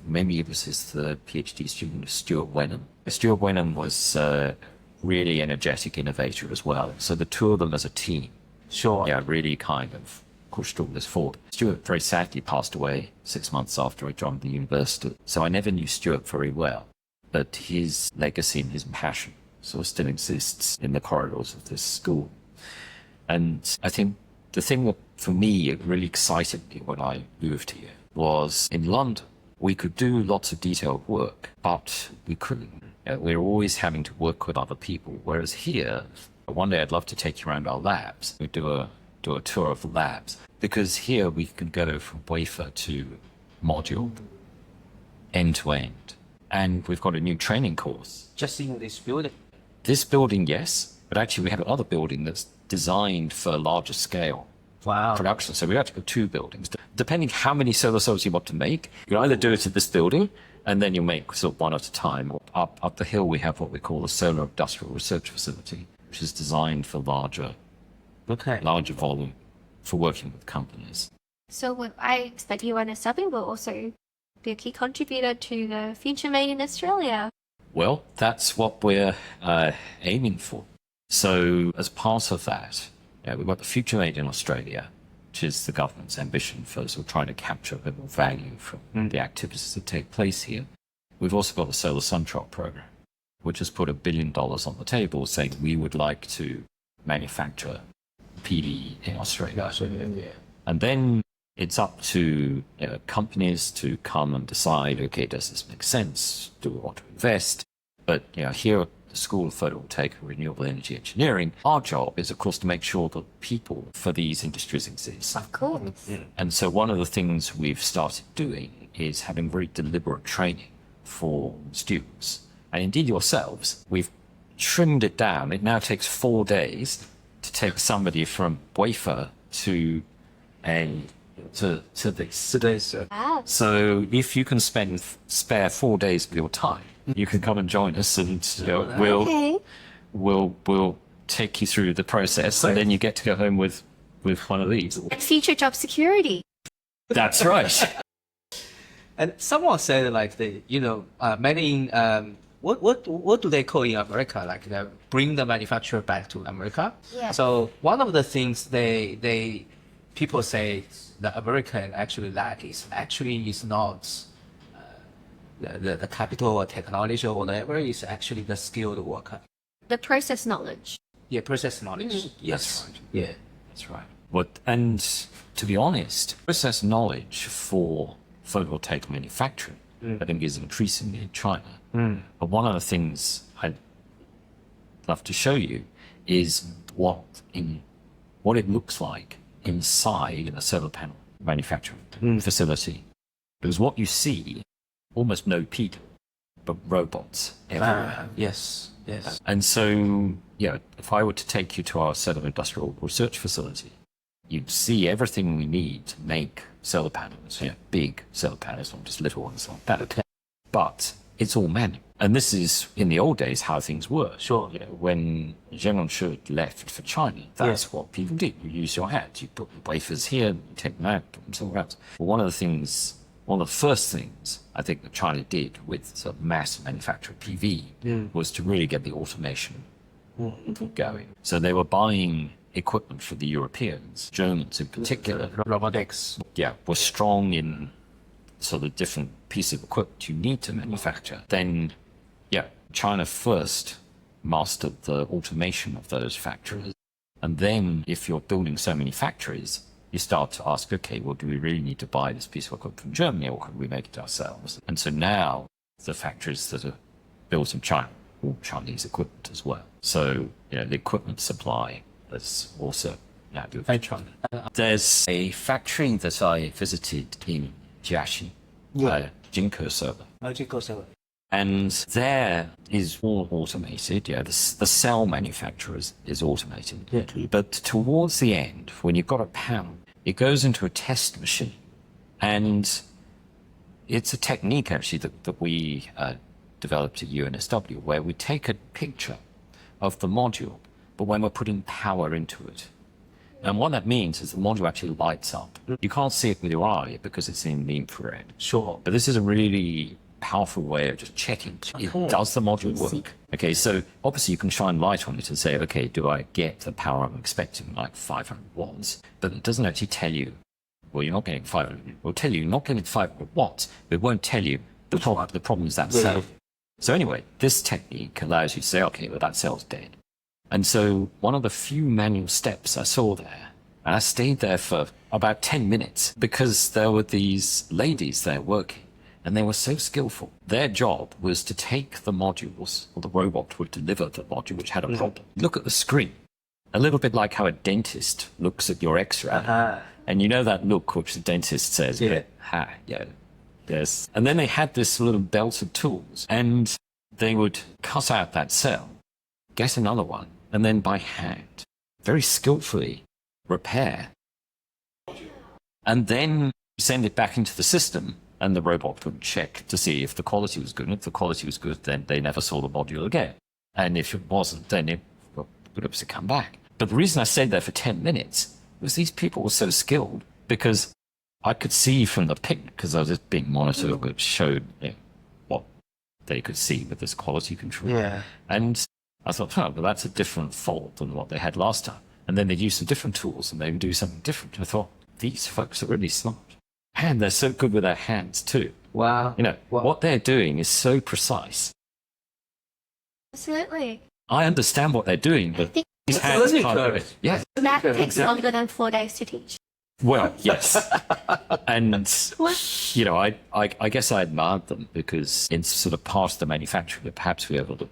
maybe it was his third PhD student, Stuart Wenham. Stuart Wenham was really energetic innovator as well. So the two of them as a team, really kind of pushed all this forward. Stuart very sadly passed away 6 months after I joined the university. So I never knew Stuart very well, but his legacy and his passion sort of still exists in the corridors of this school. And I think the thing that for me it really excited me when I moved here was in London, we could do lots of detailed work, but we couldn't. We were always having to work with other people. Whereas here, one day I'd love to take you around our labs. We do a tour of the labs because here we can go from wafer to module, end to end. And we've got a new training course. Just in this building. This building, yes, but actually we have another building that's designed for larger scale production. So we have to go 2 buildings. Depending how many solar cells you want to make, you can either do it at this building And then you make sort of one at a time. Up the hill, we have what we call the Solar Industrial Research Facility, which is designed for larger volume for working with companies. So I expect UNSW will also be a key contributor to the future made in Australia. Well, that's what we're aiming for. So as part of that, we've got the Future Made in Australia, which is the government's ambition for sort of trying to capture a bit more value from the activities that take place here. We've also got the Solar Sunshot program, which has put $1 billion on the table saying we would like to manufacture PV in Australia. And then it's up to companies to come and decide, okay, does this make sense? Do we want to invest? But here at the School of Photovoltaic and Renewable Energy Engineering, our job is, of course, to make sure that people for these industries exist. Of course. And so one of the things we've started doing is having very deliberate training for students. And indeed yourselves, we've trimmed it down. It now takes 4 days to take somebody from wafer to this. Wow. So if you can spare 4 days of your time, you can come and join us, and we'll take you through the process, and then you get to go home with one of these. And future job security. That's right. And someone said like many what do they call in America, like bring the manufacturer back to America? Yeah. So one of the things people say the American actually lack is not the capital or technology or whatever, is actually the skilled worker. The process knowledge. Yeah, process knowledge. Yes. Right. Yeah. That's right. And to be honest, process knowledge for photovoltaic manufacturing, I think, is increasing in China. But one of the things I'd love to show you is what it looks like inside a solar panel manufacturing facility. Because what you see, almost no people, but robots everywhere. Yes. And so, if I were to take you to our Solar Industrial Research Facility, you'd see everything we need to make solar panels, big solar panels, not just little ones like that. But it's all manual. And this is, in the old days, how things were. Sure. When Zheng Shi left for China, that's what people did. You use your hands. You put the wafers here, you take them out, put them somewhere else. Well, one of the first things I think that China did with sort of mass manufacture of PV was to really get the automation going. So they were buying equipment for the Europeans, Germans in particular. Robotics. Were strong in sort of different pieces of equipment you need to manufacture. Then, China first mastered the automation of those factories. And then if you're building so many factories, you start to ask, okay, well, do we really need to buy this piece of equipment from Germany, or can we make it ourselves? And so now the factories that are built in China, all Chinese equipment as well. So, the equipment supply is also now built in China. There's a factory that I visited in Jiaxing, Jinko Solar. And there is all automated. The cell manufacturer is automated. Yeah. But towards the end, when you've got a panel, it goes into a test machine. And it's a technique, actually, that we developed at UNSW, where we take a picture of the module, but when we're putting power into it. And what that means is the module actually lights up. You can't see it with your eye because it's in the infrared. Sure. But this is a really powerful way of just checking. Does the module work? Okay, so obviously you can shine light on it and say, okay, do I get the power I'm expecting, like 500 watts? But it doesn't actually tell you, well, you're not getting 500. It will tell you you're not getting 500 watts, but it won't tell you the problem is that cell. So anyway, this technique allows you to say, okay, well, that cell's dead. And so one of the few manual steps I saw there, and I stayed there for about 10 minutes because there were these ladies there working, and they were so skillful. Their job was to take the modules, or the robot would deliver the module which had a problem. Look at the screen, a little bit like how a dentist looks at your x-ray. And you know that look which the dentist says, yes. And then they had this little belt of tools, and they would cut out that cell, get another one, and then by hand, very skillfully repair, and then send it back into the system and the robot would check to see if the quality was good. And if the quality was good, then they never saw the module again. And if it wasn't, then it would have to come back. But the reason I stayed there for 10 minutes was these people were so skilled, because I could see from the pic, because I was just being monitored, which showed what they could see with this quality control. Yeah. And I thought, oh, well, that's a different fault than what they had last time. And then they'd use some different tools and they would do something different. I thought, these folks are really smart. And they're so good with their hands too. Wow. What they're doing is so precise. Absolutely. I understand what they're doing, but think these hands can't do it. Yeah. That takes longer than 4 days to teach. Well, yes. And, I guess I admired them because in sort of past the manufacturing that perhaps we overlook.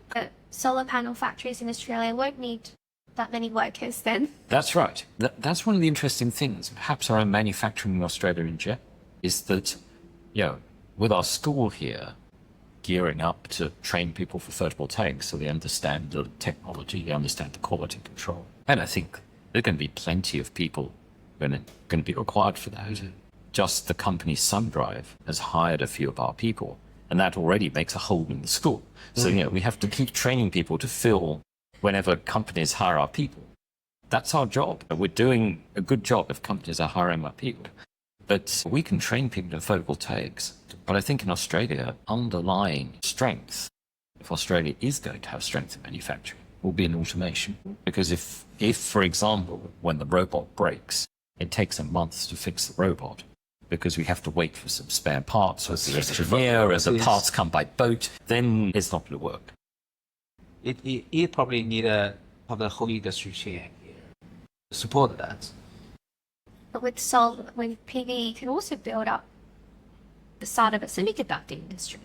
Solar panel factories in Australia won't need that many workers then. That's right. That's one of the interesting things, perhaps around manufacturing in Australia in general, is that, with our school here gearing up to train people for photovoltaic so they understand the technology, they understand the quality control. And I think there are going to be plenty of people going to be required for that. Just the company SunDrive has hired a few of our people, and that already makes a hole in the school. So, we have to keep training people to fill whenever companies hire our people. That's our job. We're doing a good job if companies are hiring our people. But we can train people in photovoltaics. But I think in Australia, underlying strength, if Australia is going to have strength in manufacturing, will be in automation. Because if, for example, when the robot breaks, it takes a month to fix the robot, because we have to wait for some spare parts, or the engineer, as the parts come by boat, then it's not going to work. It probably need a whole industry chain to support that. But with solar, with PV, you can also build up the start of a semiconductor industry.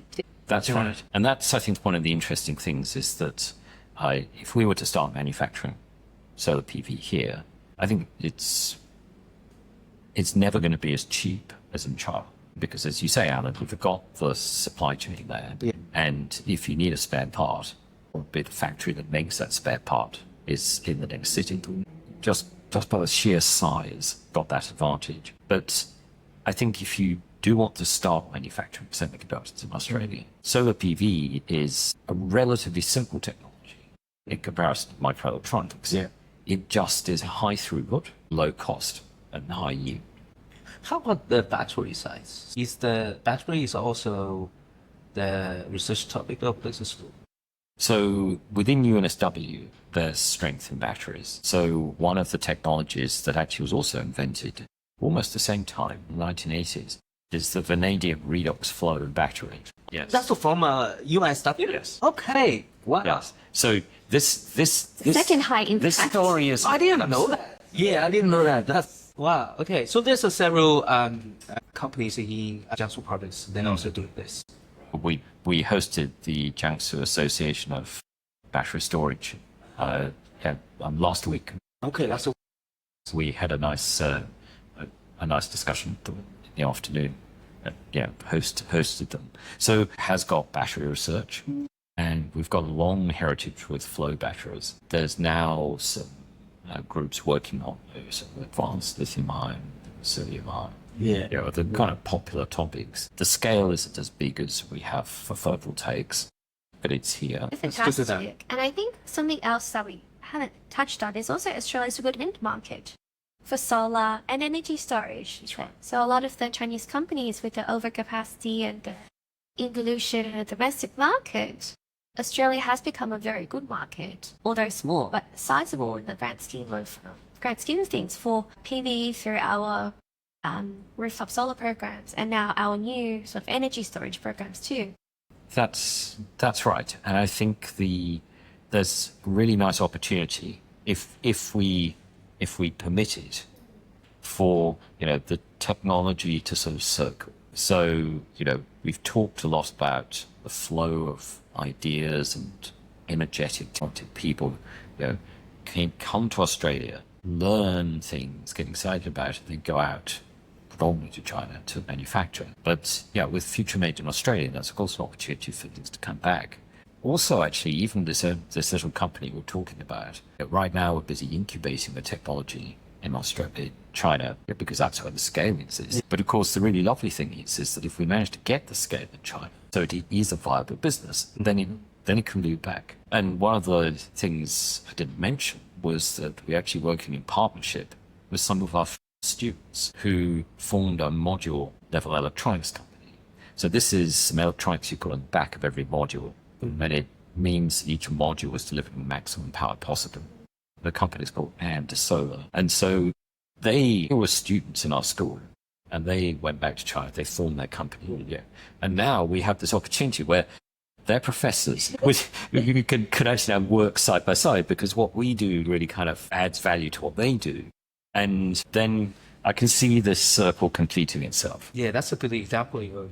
That's right. And that's, I think, one of the interesting things is that if we were to start manufacturing solar PV here, I think it's never going to be as cheap as in China. Because as you say, Alan, we've got the supply chain there. Yeah. And if you need a spare part, or the factory that makes that spare part is in the next city, just by the sheer size, got that advantage. But I think if you do want to start manufacturing semiconductors in Australia, solar PV is a relatively simple technology in comparison to microelectronics. Yeah. It just is high throughput, low cost, and high yield. How about the battery size? Is the battery also the research topic of business school? So within UNSW, there's strength in batteries. So one of the technologies that actually was also invented almost the same time, in the 1980s, is the vanadium redox flow battery. Yes. That's from UNSW? Yes. Okay. Wow. Yes. So this Second high impact. this story is... I didn't know that. Yeah, I didn't know that. That's wow. Okay. So there's several companies in Jiangsu province. They also do this. We hosted the Jiangsu Association of Battery Storage last week. Okay, that's We had a nice discussion in the afternoon. Hosted them. So has got battery research, and we've got a long heritage with flow batteries. There's now some groups working on some advanced lithium-ion, sodium-ion. yeah. The kind of popular topics. The scale isn't as big as we have for photovoltaics, but it's here. It's good to know. fantastic. And I think something else that we haven't touched on is also Australia's a good end market for solar and energy storage. That's right. So a lot of the Chinese companies with the overcapacity and the evolution in the domestic market, Australia has become a very good market, although small, but sizable in the grand scheme of things for PV through our rooftop solar programs and now our new sort of energy storage programs too. That's right, and I think there's a really nice opportunity if we permit it for the technology to sort of circle. So we've talked a lot about the flow of ideas and energetic talented people can come to Australia, learn things, get excited about it, then go out predominantly to China to manufacture. But with future made in Australia, that's of course an opportunity for things to come back. Also, actually, even this little company we're talking about, right now we're busy incubating the technology in Australia, China, because that's where the scale is. But of course, the really lovely thing is that if we manage to get the scale in China, so it is a viable business, then it can move back. And one of the things I didn't mention was that we're actually working in partnership with some of our students who formed a module level electronics company. So this is some electronics you put on the back of every module, and it means each module is delivering the maximum power possible. The company is called Ekins-Daukes. And so they were students in our school, and they went back to China. They formed their company. Yeah. And now we have this opportunity where they're professors, which you can actually have work side by side, because what we do really kind of adds value to what they do. And then I can see this circle completing itself. Yeah, that's a good example of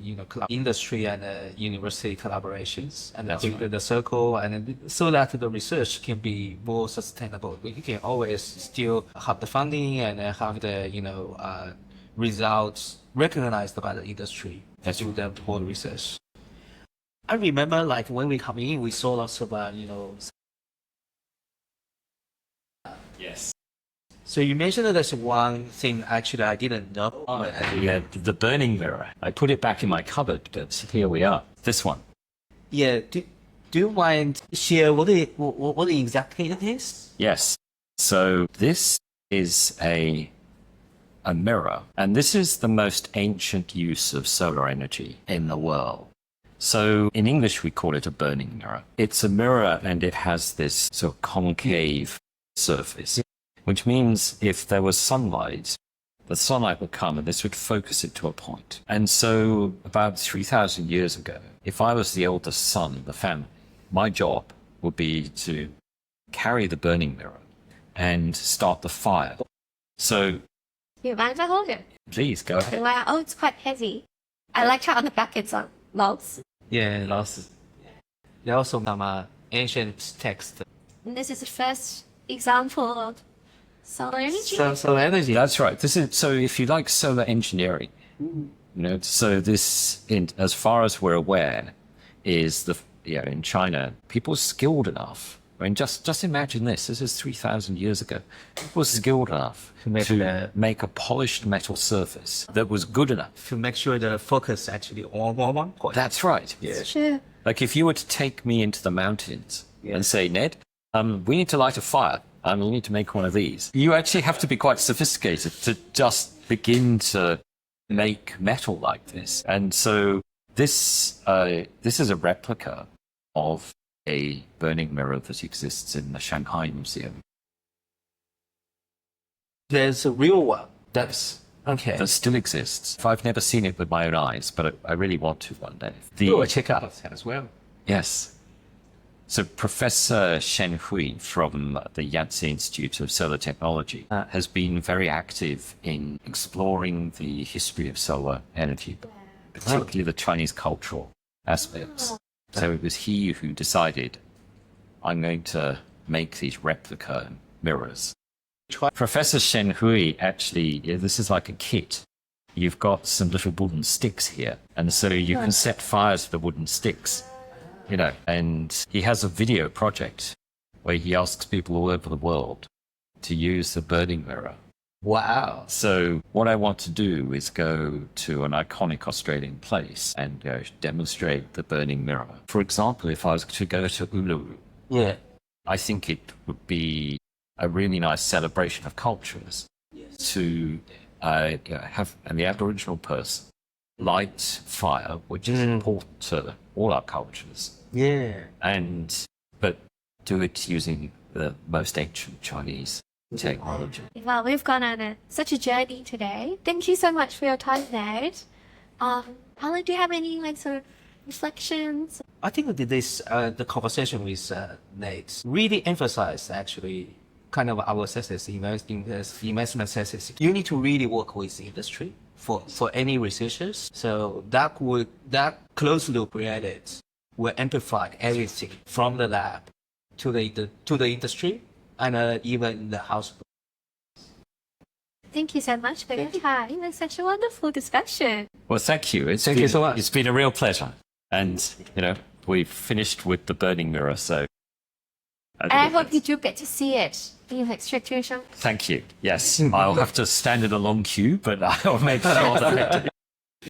industry and university collaborations, and the circle, and so that the research can be more sustainable. We can always still have the funding and have the results recognized by the industry as you them for the research. I remember like when we come in, we saw lots of Yes. So you mentioned that there's one thing actually I didn't know. Yeah, the burning mirror. I put it back in my cupboard, but here we are. This one. Yeah. Do you mind share what exactly it is? Yes. So this is a mirror, and this is the most ancient use of solar energy in the world. So in English, we call it a burning mirror. It's a mirror, and it has this sort of concave surface, which means if there was sunlight, the sunlight would come and this would focus it to a point. And so about 3,000 years ago, if I was the eldest son of the family, my job would be to carry the burning mirror and start the fire. So... You mind if I hold it? Please, go ahead. Wow, oh, it's quite heavy. I like how on the back it's on logs. Yeah, lots. There are also some ancient text. And this is the first example of solar energy. Solar energy. That's right. This is, so if you like solar engineering, so this, as far as we're aware, is in China, people skilled enough. I mean, just imagine this. This is 3,000 years ago. People were skilled enough to make a polished metal surface that was good enough to make sure the focus actually on one point. That's right. Yeah. Sure. Like if you were to take me into the mountains and say, Ned, we need to light a fire, and we need to make one of these. You actually have to be quite sophisticated to just begin to make metal like this. And so this is a replica of a burning mirror that exists in the Shanghai Museum. There's a real one. That's okay. That still exists. I've never seen it with my own eyes, but I really want to one day. We'll check out as well. Yes. So Professor Shen Hui from the Yangtze Institute of Solar Technology has been very active in exploring the history of solar energy, particularly the Chinese cultural aspects. So it was he who decided, I'm going to make these replica mirrors. Professor Shen Hui actually, this is like a kit. You've got some little wooden sticks here, and so you can set fires to the wooden sticks, and he has a video project where he asks people all over the world to use the burning mirror. Wow. So what I want to do is go to an iconic Australian place and demonstrate the burning mirror. For example, if I was to go to Uluru, I think it would be a really nice celebration of cultures to have the Aboriginal person light fire, which is important to all our cultures. Yeah. But do it using the most ancient Chinese technology. Well, we've gone on such a journey today. Thank you so much for your time, Ned. Alan, do you have any sort of reflections? I think the conversation with Nate really emphasized actually kind of our thesis, investment thesis. You need to really work with the industry for any researchers. So that closed loop related will amplify everything from the lab to the industry and even the house. Thank you so much for your time. It was such a wonderful discussion. Well, thank you. Thank you so much. It's been a real pleasure. And, we've finished with the burning mirror, so And I hope you do get to see it in the extraction. Thank you. Yes, I'll have to stand in a long queue, but I'll make sure that I do.